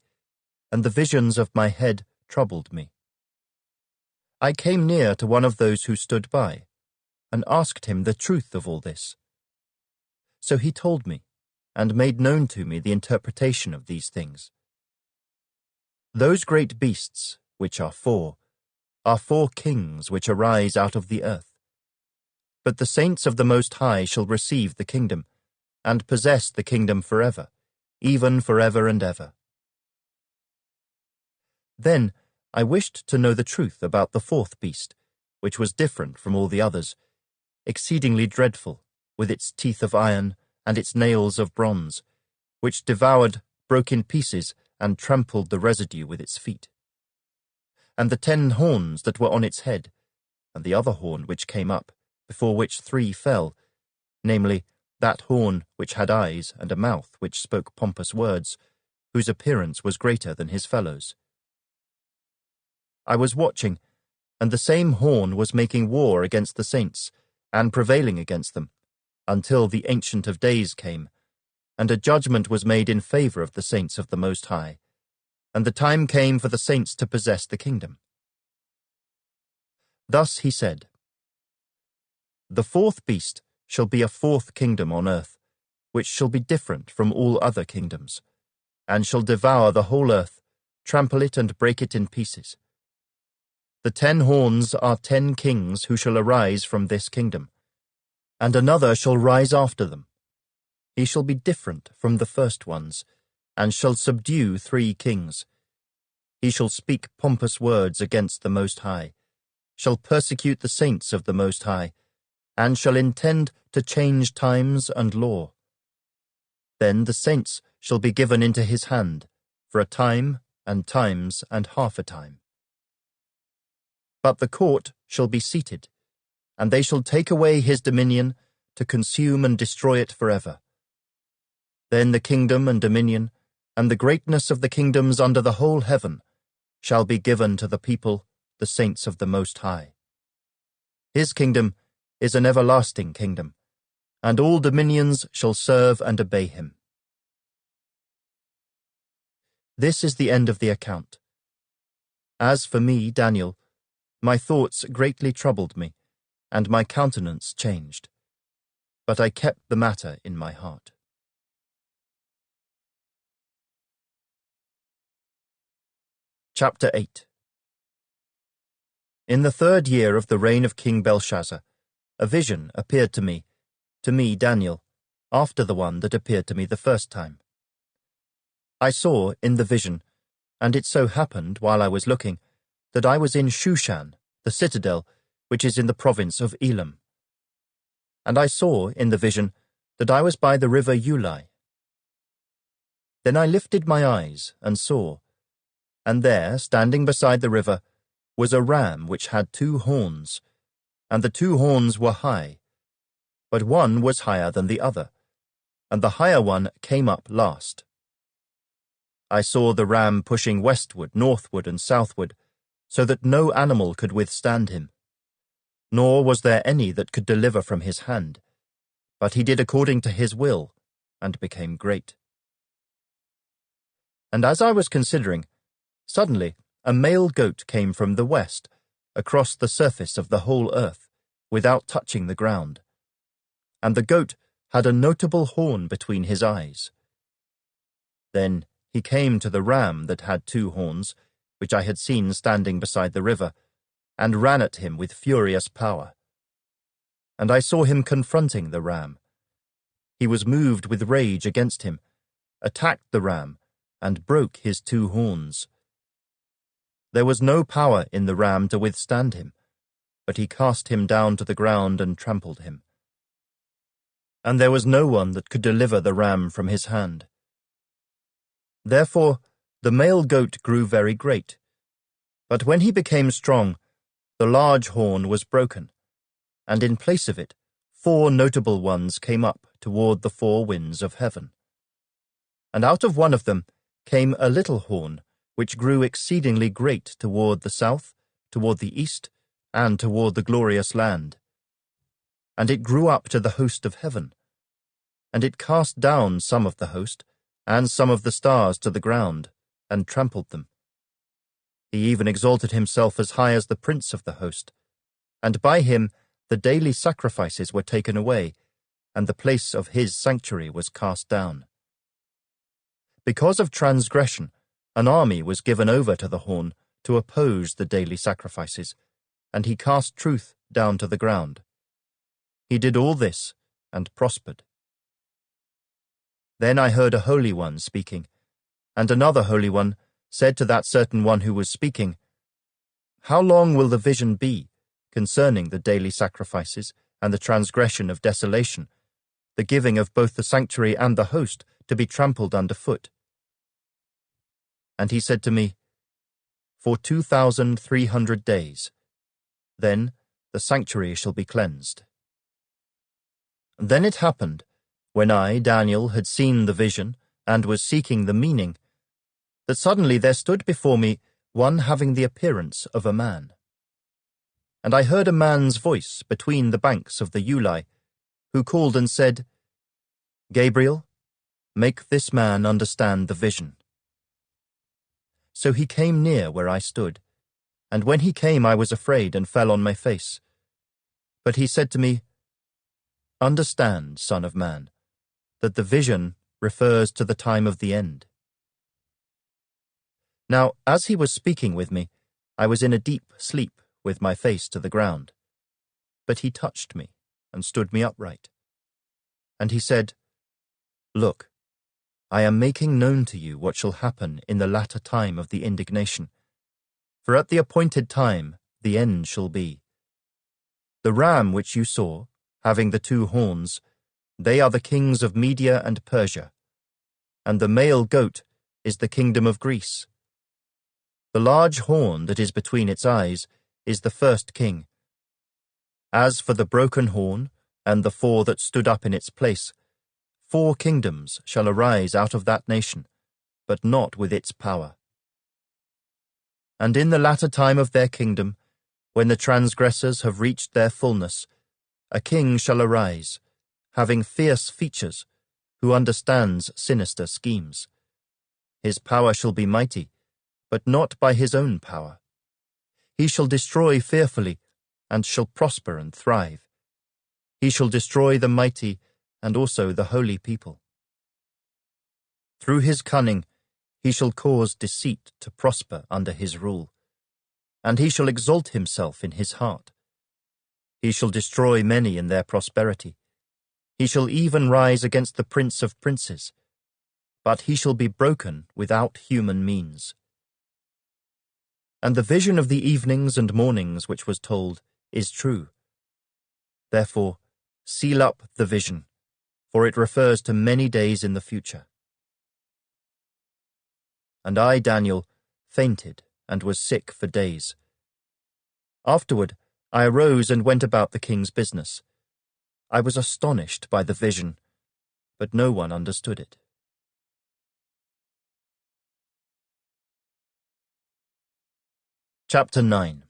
and the visions of my head troubled me. I came near to one of those who stood by, and asked him the truth of all this. So he told me, and made known to me the interpretation of these things. Those great beasts, which are 4 kings which arise out of the earth. But the saints of the Most High shall receive the kingdom, and possess the kingdom forever, even forever and ever. Then I wished to know the truth about the 4th beast, which was different from all the others, exceedingly dreadful, with its teeth of iron and its nails of bronze, which devoured, broke in pieces, and trampled the residue with its feet. And the 10 horns that were on its head, and the other horn which came up, before which 3 fell, namely, that horn which had eyes and a mouth which spoke pompous words, whose appearance was greater than his fellows. I was watching, and the same horn was making war against the saints, and prevailing against them, until the Ancient of Days came, and a judgment was made in favor of the saints of the Most High, and the time came for the saints to possess the kingdom. Thus he said, The 4th beast shall be a 4th kingdom on earth, which shall be different from all other kingdoms, and shall devour the whole earth, trample it and break it in pieces. The 10 horns are 10 kings who shall arise from this kingdom, and another shall rise after them. He shall be different from the first ones, and shall subdue 3 kings. He shall speak pompous words against the Most High, shall persecute the saints of the Most High, and shall intend to change times and law. Then the saints shall be given into his hand, for a time and times and half a time. But the court shall be seated, and they shall take away his dominion to consume and destroy it forever. Then the kingdom and dominion, and the greatness of the kingdoms under the whole heaven, shall be given to the people, the saints of the Most High. His kingdom is an everlasting kingdom, and all dominions shall serve and obey him. This is the end of the account. As for me, Daniel, my thoughts greatly troubled me, and my countenance changed. But I kept the matter in my heart. Chapter 8. In the 3rd year of the reign of King Belshazzar, a vision appeared to me, Daniel, after the one that appeared to me the first time. I saw in the vision, and it so happened while I was looking, that I was in Shushan, the citadel, which is in the province of Elam. And I saw, in the vision, that I was by the river Ulai. Then I lifted my eyes and saw, and there, standing beside the river, was a ram which had 2 horns, and the 2 horns were high, but one was higher than the other, and the higher one came up last. I saw the ram pushing westward, northward, and southward, so that no animal could withstand him. Nor was there any that could deliver from his hand, but he did according to his will, and became great. And as I was considering, suddenly a male goat came from the west, across the surface of the whole earth, without touching the ground. And the goat had a notable horn between his eyes. Then he came to the ram that had 2 horns, which I had seen standing beside the river, and ran at him with furious power. And I saw him confronting the ram. He was moved with rage against him, attacked the ram, and broke his 2 horns. There was no power in the ram to withstand him, but he cast him down to the ground and trampled him. And there was no one that could deliver the ram from his hand. Therefore the male goat grew very great, but when he became strong, the large horn was broken, and in place of it 4 notable ones came up toward the 4 winds of heaven. And out of one of them came a little horn, which grew exceedingly great toward the south, toward the east, and toward the glorious land. And it grew up to the host of heaven. And it cast down some of the host, and some of the stars to the ground, and trampled them. He even exalted himself as high as the prince of the host, and by him the daily sacrifices were taken away, and the place of his sanctuary was cast down. Because of transgression, an army was given over to the horn to oppose the daily sacrifices, and he cast truth down to the ground. He did all this and prospered. Then I heard a holy one speaking, and another holy one said to that certain one who was speaking, "How long will the vision be concerning the daily sacrifices and the transgression of desolation, the giving of both the sanctuary and the host to be trampled underfoot?" And he said to me, "For 2,300 days. Then the sanctuary shall be cleansed." Then it happened, when I, Daniel, had seen the vision and was seeking the meaning, that suddenly there stood before me one having the appearance of a man. And I heard a man's voice between the banks of the Ulai, who called and said, "Gabriel, make this man understand the vision." So he came near where I stood, and when he came I was afraid and fell on my face. But he said to me, "Understand, Son of Man, that the vision refers to the time of the end." Now, as he was speaking with me, I was in a deep sleep with my face to the ground. But he touched me and stood me upright. And he said, "Look, I am making known to you what shall happen in the latter time of the indignation, for at the appointed time the end shall be. The ram which you saw, having the 2 horns, they are the kings of Media and Persia, and the male goat is the kingdom of Greece. The large horn that is between its eyes is the first king. As for the broken horn and the 4 that stood up in its place, 4 kingdoms shall arise out of that nation, but not with its power. And in the latter time of their kingdom, when the transgressors have reached their fullness, a king shall arise, having fierce features, who understands sinister schemes. His power shall be mighty, but not by his own power. He shall destroy fearfully, and shall prosper and thrive. He shall destroy the mighty and also the holy people. Through his cunning he shall cause deceit to prosper under his rule, and he shall exalt himself in his heart. He shall destroy many in their prosperity. He shall even rise against the prince of princes, but he shall be broken without human means. and the vision of the evenings and mornings which was told is true. Therefore, seal up the vision, for it refers to many days in the future. And I, Daniel, fainted and was sick for days. Afterward, I arose and went about the king's business. I was astonished by the vision, but no one understood it. Chapter 9.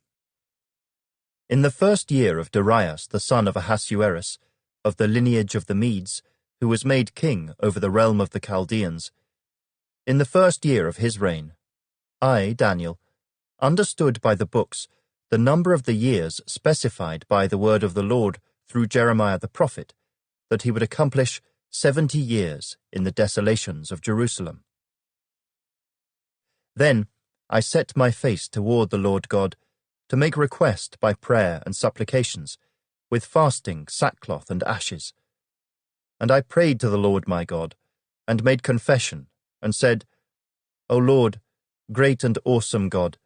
In the first year of Darius the son of Ahasuerus, of the lineage of the Medes, who was made king over the realm of the Chaldeans, in the first year of his reign, I, Daniel, understood by the books the number of the years specified by the word of the Lord through Jeremiah the prophet, that he would accomplish 70 years in the desolations of Jerusalem. Then I set my face toward the Lord God, to make request by prayer and supplications, with fasting, sackcloth, and ashes. And I prayed to the Lord my God, and made confession, and said, O Lord, great and awesome God,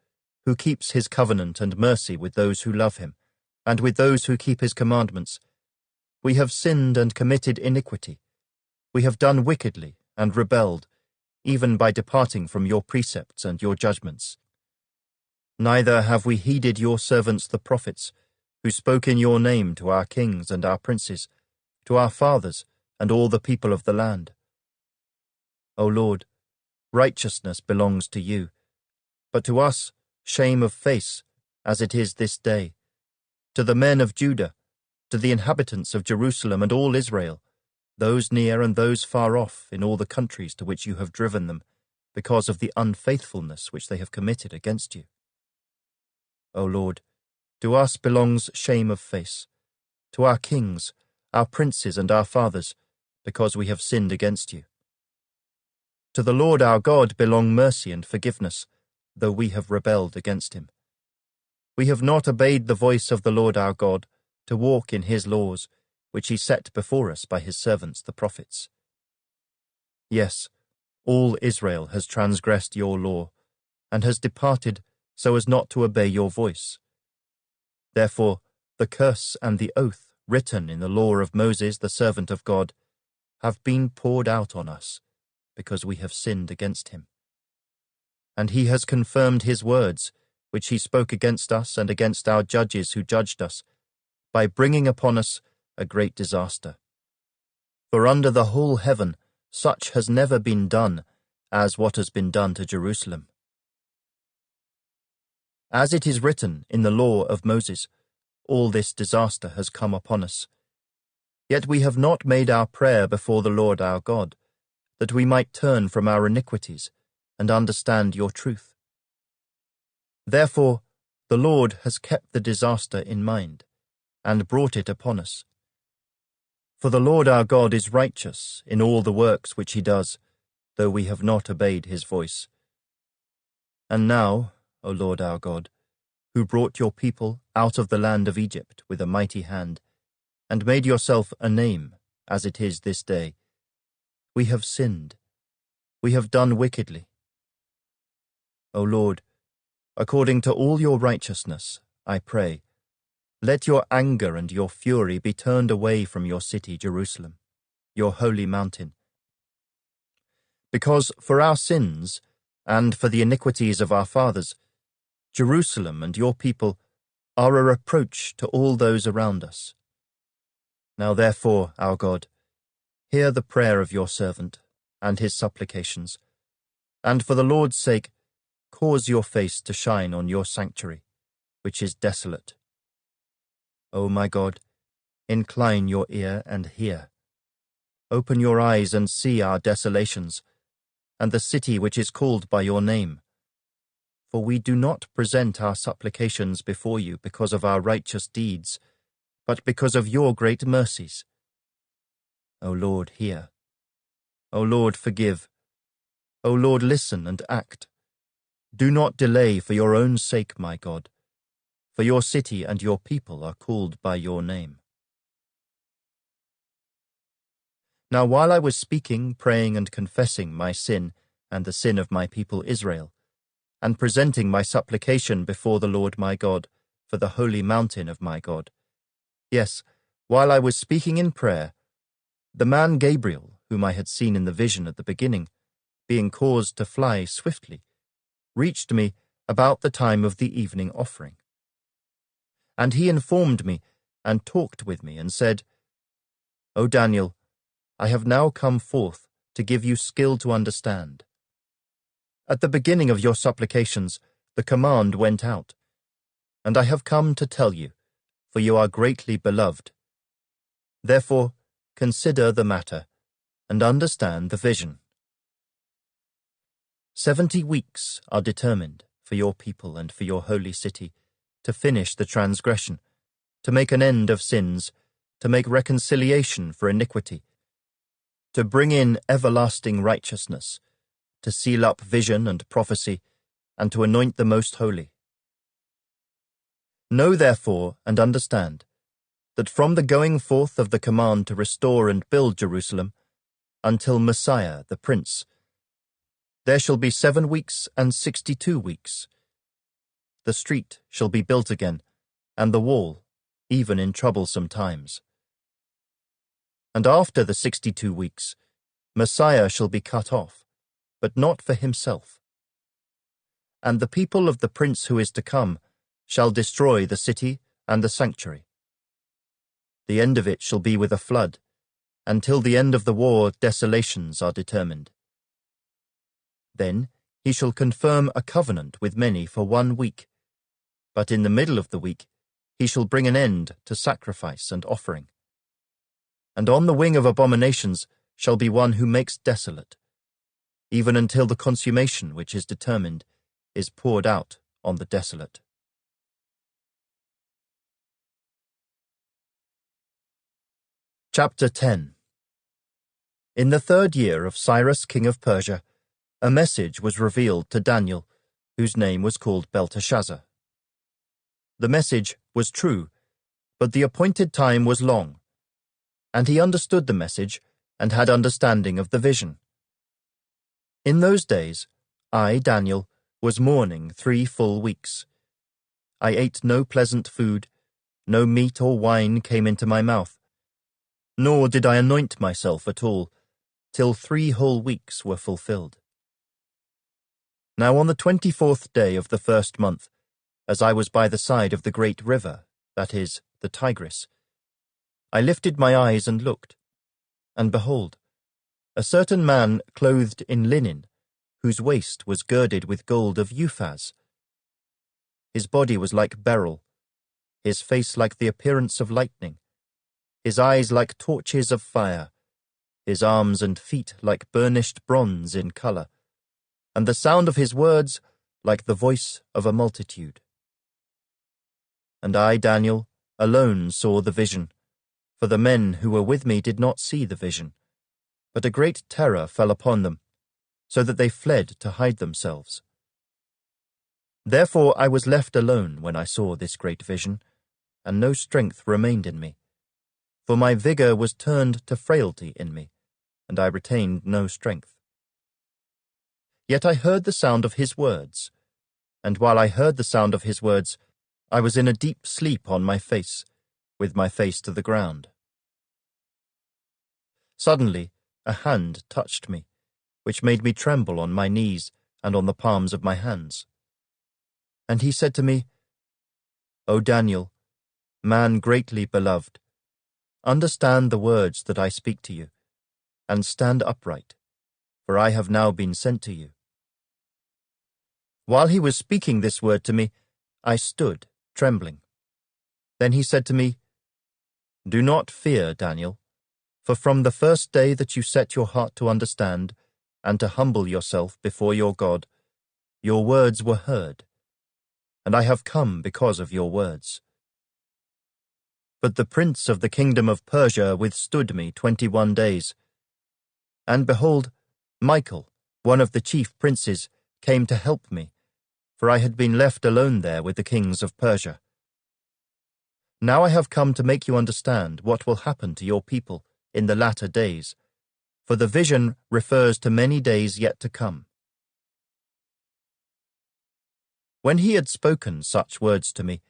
who keeps his covenant and mercy with those who love him, and with those who keep his commandments, we have sinned and committed iniquity. We have done wickedly and rebelled, even by departing from your precepts and your judgments. Neither have we heeded your servants the prophets, who spoke in your name to our kings and our princes, to our fathers and all the people of the land. O Lord, righteousness belongs to you, but to us shame of face, as it is this day, to the men of Judah, to the inhabitants of Jerusalem and all Israel, those near and those far off in all the countries to which you have driven them, because of the unfaithfulness which they have committed against you. O Lord, to us belongs shame of face, to our kings, our princes and our fathers, because we have sinned against you. To the Lord our God belong mercy and forgiveness, though we have rebelled against him. We have not obeyed the voice of the Lord our God, to walk in his laws, which he set before us by his servants the prophets. Yes, all Israel has transgressed your law, and has departed so as not to obey your voice. Therefore, the curse and the oath written in the law of Moses, the servant of God, have been poured out on us, because we have sinned against him. And he has confirmed his words, which he spoke against us and against our judges who judged us, by bringing upon us a great disaster. For under the whole heaven such has never been done as what has been done to Jerusalem. As it is written in the law of Moses, all this disaster has come upon us. Yet we have not made our prayer before the Lord our God, that we might turn from our iniquities and understand your truth. Therefore, the Lord has kept the disaster in mind, and brought it upon us. For the Lord our God is righteous in all the works which he does, though we have not obeyed his voice. And now, O Lord our God, who brought your people out of the land of Egypt with a mighty hand, and made yourself a name, as it is this day, we have sinned, we have done wickedly. O Lord, according to all your righteousness, I pray, let your anger and your fury be turned away from your city, Jerusalem, your holy mountain. Because for our sins, and for the iniquities of our fathers, Jerusalem and your people are a reproach to all those around us. Now therefore, our God, hear the prayer of your servant and his supplications, and for the Lord's sake, cause your face to shine on your sanctuary, which is desolate. O my God, incline your ear and hear. Open your eyes and see our desolations, and the city which is called by your name. For we do not present our supplications before you because of our righteous deeds, but because of your great mercies. O Lord, hear. O Lord, forgive. O Lord, listen and act. Do not delay for your own sake, my God, for your city and your people are called by your name. Now while I was speaking, praying, and confessing my sin and the sin of my people Israel, and presenting my supplication before the Lord my God, for the holy mountain of my God. Yes, while I was speaking in prayer, the man Gabriel, whom I had seen in the vision at the beginning, being caused to fly swiftly, reached me about the time of the evening offering. And he informed me and talked with me and said, O Daniel, I have now come forth to give you skill to understand. At the beginning of your supplications, the command went out, and I have come to tell you, for you are greatly beloved. Therefore, consider the matter, and understand the vision. 70 weeks are determined for your people and for your holy city, to finish the transgression, to make an end of sins, to make reconciliation for iniquity, to bring in everlasting righteousness, to seal up vision and prophecy, and to anoint the most holy. Know therefore and understand that from the going forth of the command to restore and build Jerusalem until Messiah the Prince, there shall be 7 weeks and 62 weeks. The street shall be built again, and the wall, even in troublesome times. And after the 62 weeks, Messiah shall be cut off, but not for himself. And the people of the Prince who is to come shall destroy the city and the sanctuary. The end of it shall be with a flood, until the end of the war desolations are determined. Then he shall confirm a covenant with many for 1 week, but in the middle of the week he shall bring an end to sacrifice and offering. And on the wing of abominations shall be one who makes desolate, even until the consummation which is determined is poured out on the desolate. Chapter 10. In the 3rd year of Cyrus king of Persia, a message was revealed to Daniel, whose name was called Belteshazzar. The message was true, but the appointed time was long, and he understood the message and had understanding of the vision. In those days, I, Daniel, was mourning 3 full weeks. I ate no pleasant food, no meat or wine came into my mouth, nor did I anoint myself at all, till 3 whole weeks were fulfilled. Now on the 24th day of the 1st month, as I was by the side of the great river, that is, the Tigris, I lifted my eyes and looked, and behold, a certain man clothed in linen, whose waist was girded with gold of Uphaz. His body was like beryl, his face like the appearance of lightning, his eyes like torches of fire, his arms and feet like burnished bronze in color, and the sound of his words like the voice of a multitude. And I, Daniel, alone saw the vision, for the men who were with me did not see the vision, but a great terror fell upon them, so that they fled to hide themselves. Therefore I was left alone when I saw this great vision, and no strength remained in me, for my vigor was turned to frailty in me, and I retained no strength. Yet I heard the sound of his words, and while I heard the sound of his words, I was in a deep sleep on my face, with my face to the ground. Suddenly a hand touched me, which made me tremble on my knees and on the palms of my hands. And he said to me, O Daniel, man greatly beloved, understand the words that I speak to you, and stand upright, for I have now been sent to you. While he was speaking this word to me, I stood, trembling. Then he said to me, Do not fear, Daniel, for from the first day that you set your heart to understand and to humble yourself before your God, your words were heard, and I have come because of your words. But the prince of the kingdom of Persia withstood me 21 days. And behold, Michael, one of the chief princes, came to help me, for I had been left alone there with the kings of Persia. Now I have come to make you understand what will happen to your people in the latter days, for the vision refers to many days yet to come. When he had spoken such words to me,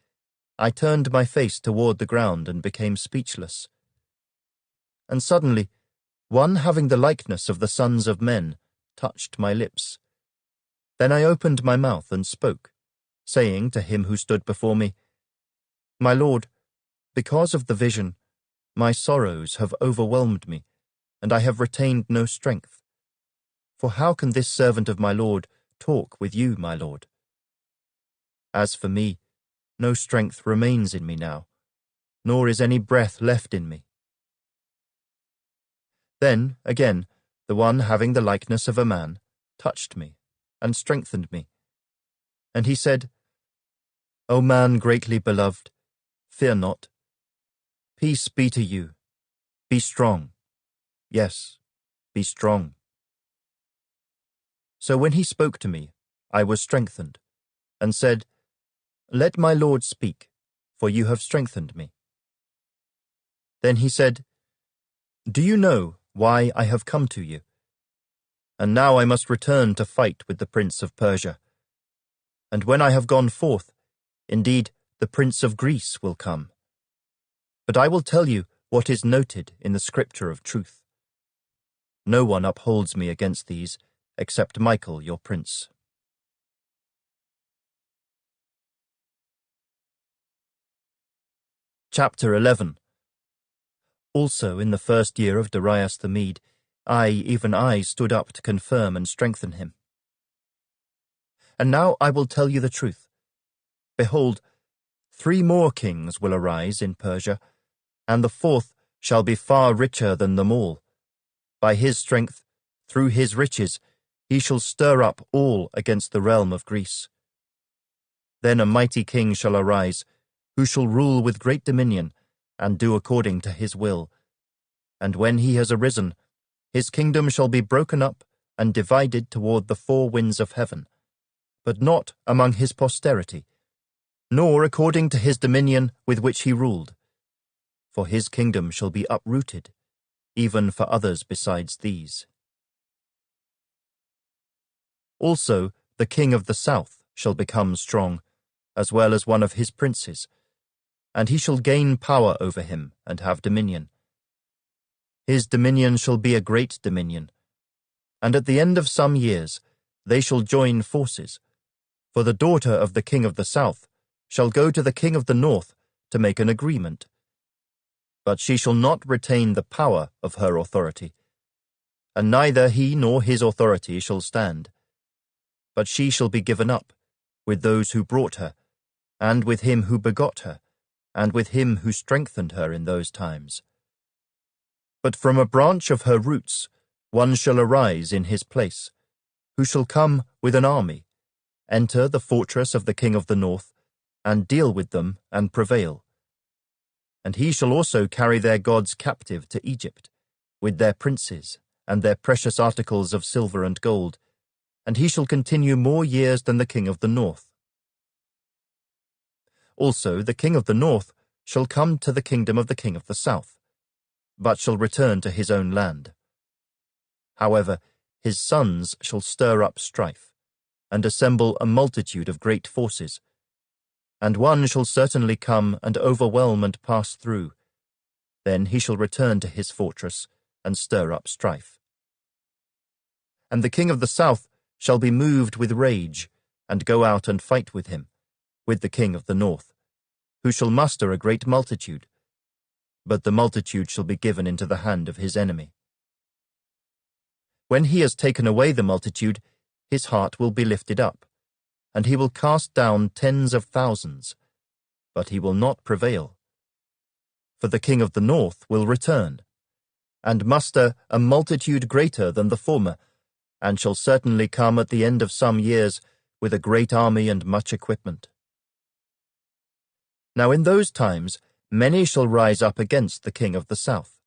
I turned my face toward the ground and became speechless. And suddenly, one having the likeness of the sons of men touched my lips. Then I opened my mouth and spoke, saying to him who stood before me, My Lord, because of the vision, my sorrows have overwhelmed me, and I have retained no strength. For how can this servant of my Lord talk with you, my Lord? As for me, no strength remains in me now, nor is any breath left in me. Then, again, the one having the likeness of a man touched me and strengthened me. And he said, O man greatly beloved, fear not. Peace be to you. Be strong. Yes, be strong. So when he spoke to me, I was strengthened, and said, Let my Lord speak, for you have strengthened me. Then he said, Do you know why I have come to you? And now I must return to fight with the prince of Persia. And when I have gone forth, indeed, the prince of Greece will come. But I will tell you what is noted in the scripture of truth. No one upholds me against these, except Michael, your prince. Chapter 11. Also in the first year of Darius the Mede, even I, stood up to confirm and strengthen him. And now I will tell you the truth. Behold, 3 more kings will arise in Persia, and the 4th shall be far richer than them all. By his strength, through his riches, he shall stir up all against the realm of Greece. Then a mighty king shall arise, who shall rule with great dominion, and do according to his will. And when he has arisen, his kingdom shall be broken up and divided toward the 4 winds of heaven, but not among his posterity, nor according to his dominion with which he ruled. For his kingdom shall be uprooted, even for others besides these. Also the king of the south shall become strong, as well as one of his princes, and he shall gain power over him and have dominion. His dominion shall be a great dominion, and at the end of some years they shall join forces, for the daughter of the king of the south shall go to the king of the north to make an agreement. But she shall not retain the power of her authority, and neither he nor his authority shall stand. But she shall be given up, with those who brought her, and with him who begot her, and with him who strengthened her in those times. But from a branch of her roots one shall arise in his place, who shall come with an army, enter the fortress of the king of the north, and deal with them and prevail. And he shall also carry their gods captive to Egypt, with their princes and their precious articles of silver and gold, and he shall continue more years than the king of the north. Also the king of the north shall come to the kingdom of the king of the south, but shall return to his own land. However, his sons shall stir up strife, and assemble a multitude of great forces, and one shall certainly come and overwhelm and pass through. Then he shall return to his fortress and stir up strife. And the king of the south shall be moved with rage, and go out and fight with him, with the king of the north, who shall muster a great multitude, but the multitude shall be given into the hand of his enemy. When he has taken away the multitude, his heart will be lifted up, and he will cast down tens of thousands, but he will not prevail. For the king of the north will return, and muster a multitude greater than the former, and shall certainly come at the end of some years with a great army and much equipment. Now in those times many shall rise up against the king of the south.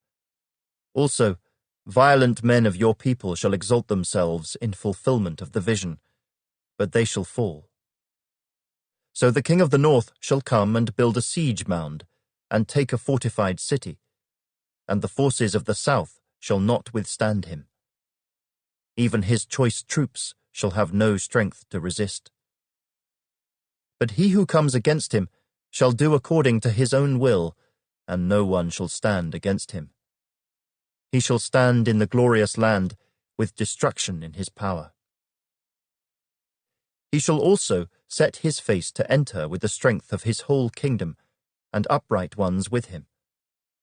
Also, violent men of your people shall exalt themselves in fulfillment of the vision, but they shall fall. So the king of the north shall come and build a siege mound, and take a fortified city, and the forces of the south shall not withstand him. Even his choice troops shall have no strength to resist. But he who comes against him shall do according to his own will, and no one shall stand against him. He shall stand in the glorious land with destruction in his power. He shall also set his face to enter with the strength of his whole kingdom, and upright ones with him.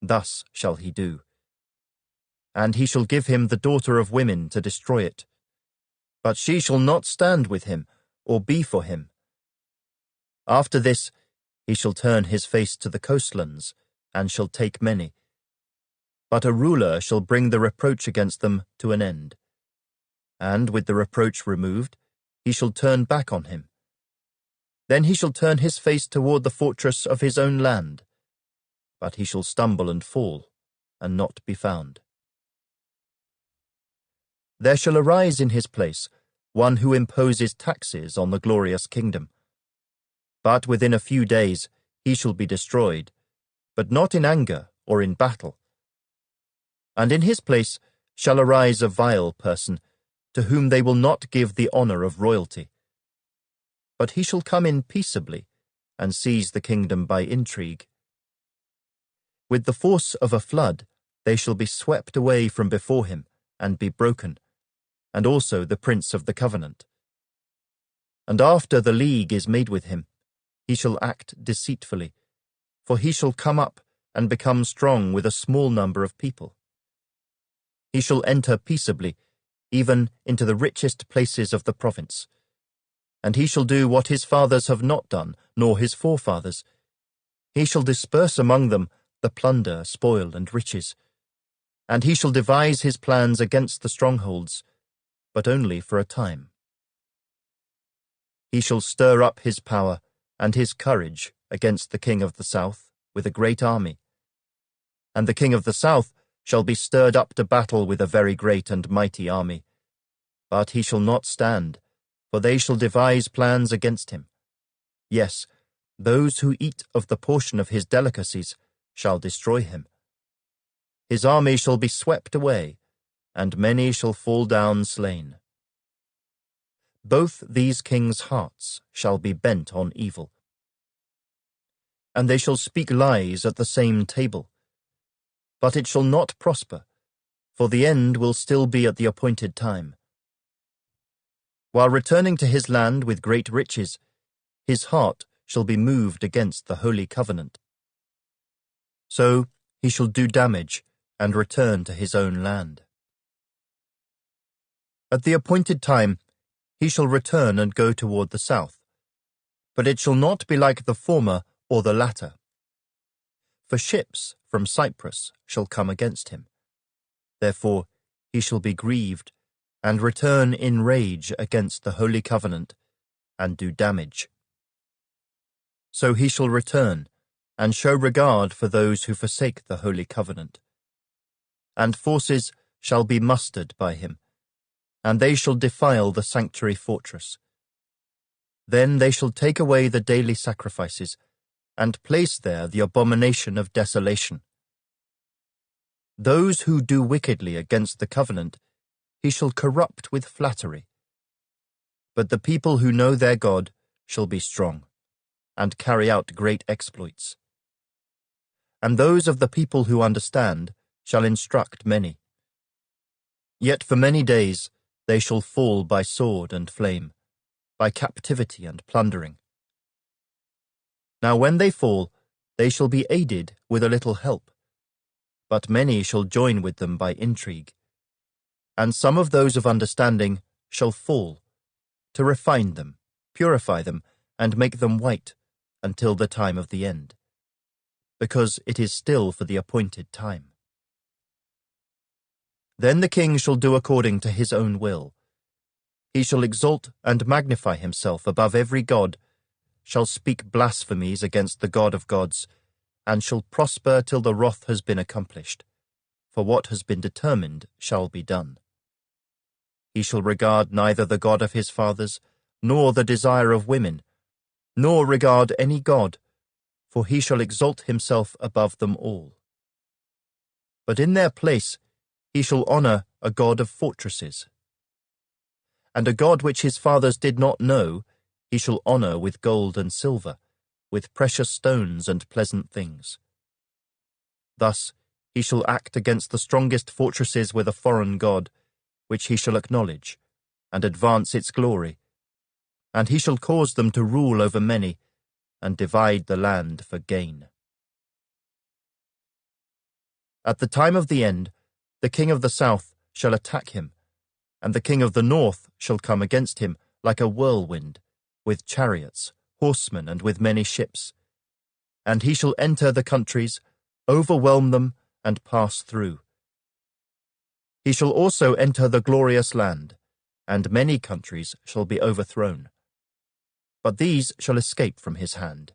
Thus shall he do. And he shall give him the daughter of women to destroy it. But she shall not stand with him, or be for him. After this he shall turn his face to the coastlands, and shall take many. But a ruler shall bring the reproach against them to an end. And with the reproach removed, he shall turn back on him. Then he shall turn his face toward the fortress of his own land. But he shall stumble and fall, and not be found. There shall arise in his place one who imposes taxes on the glorious kingdom. But within a few days he shall be destroyed, but not in anger or in battle. And in his place shall arise a vile person, to whom they will not give the honor of royalty. But he shall come in peaceably, and seize the kingdom by intrigue. With the force of a flood they shall be swept away from before him, and be broken, and also the prince of the covenant. And after the league is made with him, he shall act deceitfully, for he shall come up and become strong with a small number of people. He shall enter peaceably, even into the richest places of the province. And he shall do what his fathers have not done, nor his forefathers. He shall disperse among them the plunder, spoil, and riches. And he shall devise his plans against the strongholds, but only for a time. He shall stir up his power and his courage against the king of the south with a great army. And the king of the south shall be stirred up to battle with a very great and mighty army. But he shall not stand, for they shall devise plans against him. Yes, those who eat of the portion of his delicacies shall destroy him. His army shall be swept away, and many shall fall down slain. Both these kings' hearts shall be bent on evil. And they shall speak lies at the same table. But it shall not prosper, for the end will still be at the appointed time. While returning to his land with great riches, his heart shall be moved against the holy covenant. So he shall do damage and return to his own land. At the appointed time he shall return and go toward the south, but it shall not be like the former or the latter. For ships from Cyprus shall come against him. Therefore he shall be grieved, and return in rage against the holy covenant, and do damage. So he shall return, and show regard for those who forsake the holy covenant. And forces shall be mustered by him, and they shall defile the sanctuary fortress. Then they shall take away the daily sacrifices, and place there the abomination of desolation. Those who do wickedly against the covenant he shall corrupt with flattery. But the people who know their God shall be strong, and carry out great exploits. And those of the people who understand shall instruct many. Yet for many days they shall fall by sword and flame, by captivity and plundering. Now when they fall, they shall be aided with a little help, but many shall join with them by intrigue. And some of those of understanding shall fall, to refine them, purify them, and make them white, until the time of the end, because it is still for the appointed time. Then the king shall do according to his own will. He shall exalt and magnify himself above every god, shall speak blasphemies against the God of gods, and shall prosper till the wrath has been accomplished, for what has been determined shall be done. He shall regard neither the God of his fathers, nor the desire of women, nor regard any god, for he shall exalt himself above them all. But in their place he shall honor a god of fortresses. And a god which his fathers did not know he shall honor with gold and silver, with precious stones and pleasant things. Thus he shall act against the strongest fortresses with a foreign god, which he shall acknowledge, and advance its glory, and he shall cause them to rule over many, and divide the land for gain. At the time of the end, the king of the south shall attack him, and the king of the north shall come against him like a whirlwind, with chariots, horsemen, and with many ships. And he shall enter the countries, overwhelm them, and pass through. He shall also enter the glorious land, and many countries shall be overthrown. But these shall escape from his hand: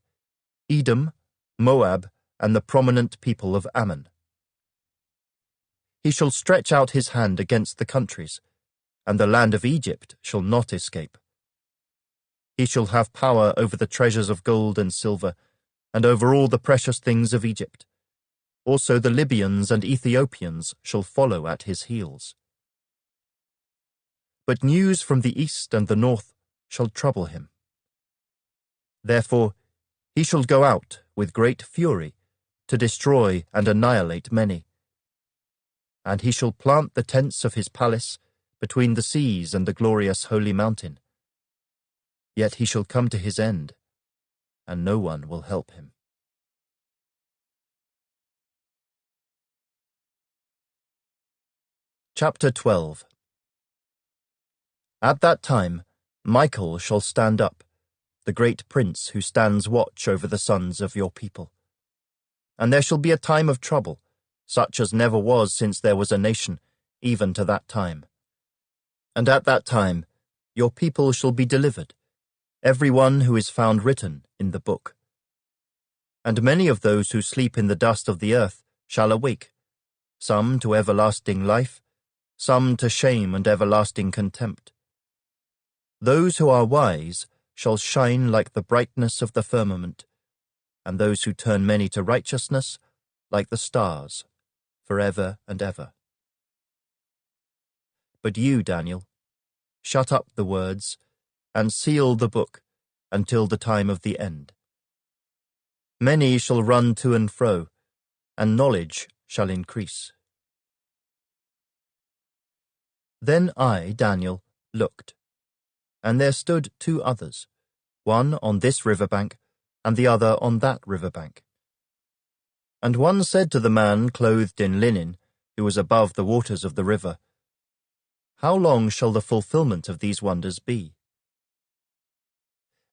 Edom, Moab, and the prominent people of Ammon. He shall stretch out his hand against the countries, and the land of Egypt shall not escape. He shall have power over the treasures of gold and silver, and over all the precious things of Egypt. Also the Libyans and Ethiopians shall follow at his heels. But news from the east and the north shall trouble him. Therefore he shall go out with great fury to destroy and annihilate many. And he shall plant the tents of his palace between the seas and the glorious holy mountain. Yet he shall come to his end, and no one will help him. Chapter 12. At that time Michael shall stand up, the great prince who stands watch over the sons of your people. And there shall be a time of trouble, such as never was since there was a nation, even to that time. And at that time your people shall be delivered, every one who is found written in the book. And many of those who sleep in the dust of the earth shall awake, some to everlasting life, some to shame and everlasting contempt. Those who are wise shall shine like the brightness of the firmament, and those who turn many to righteousness like the stars, forever and ever. But you, Daniel, shut up the words, and seal the book until the time of the end. Many shall run to and fro, and knowledge shall increase. Then I, Daniel, looked, and there stood two others, one on this river bank, and the other on that river bank. And one said to the man clothed in linen, who was above the waters of the river, "How long shall the fulfillment of these wonders be?"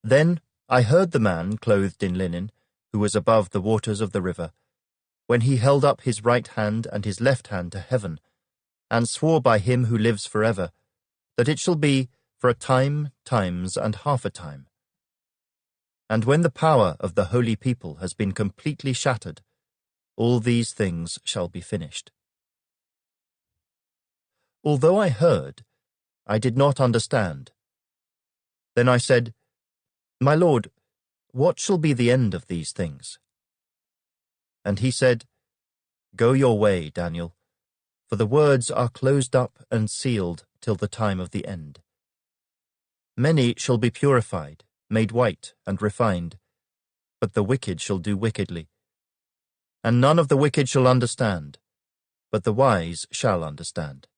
Then I heard the man clothed in linen, who was above the waters of the river, when he held up his right hand and his left hand to heaven, and swore by him who lives forever, that it shall be for a time, times, and half a time. And when the power of the holy people has been completely shattered, all these things shall be finished. Although I heard, I did not understand. Then I said, "My Lord, what shall be the end of these things?" And he said, "Go your way, Daniel, for the words are closed up and sealed till the time of the end. Many shall be purified, made white and refined, but the wicked shall do wickedly. And none of the wicked shall understand, but the wise shall understand.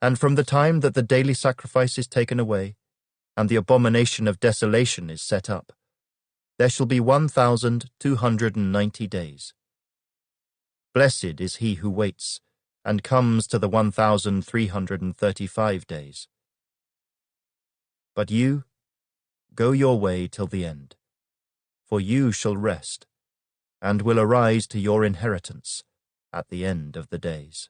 And from the time that the daily sacrifice is taken away, and the abomination of desolation is set up, there shall be 1,290 days. Blessed is he who waits, and comes to the 1,335 days. But you, go your way till the end, for you shall rest, and will arise to your inheritance at the end of the days.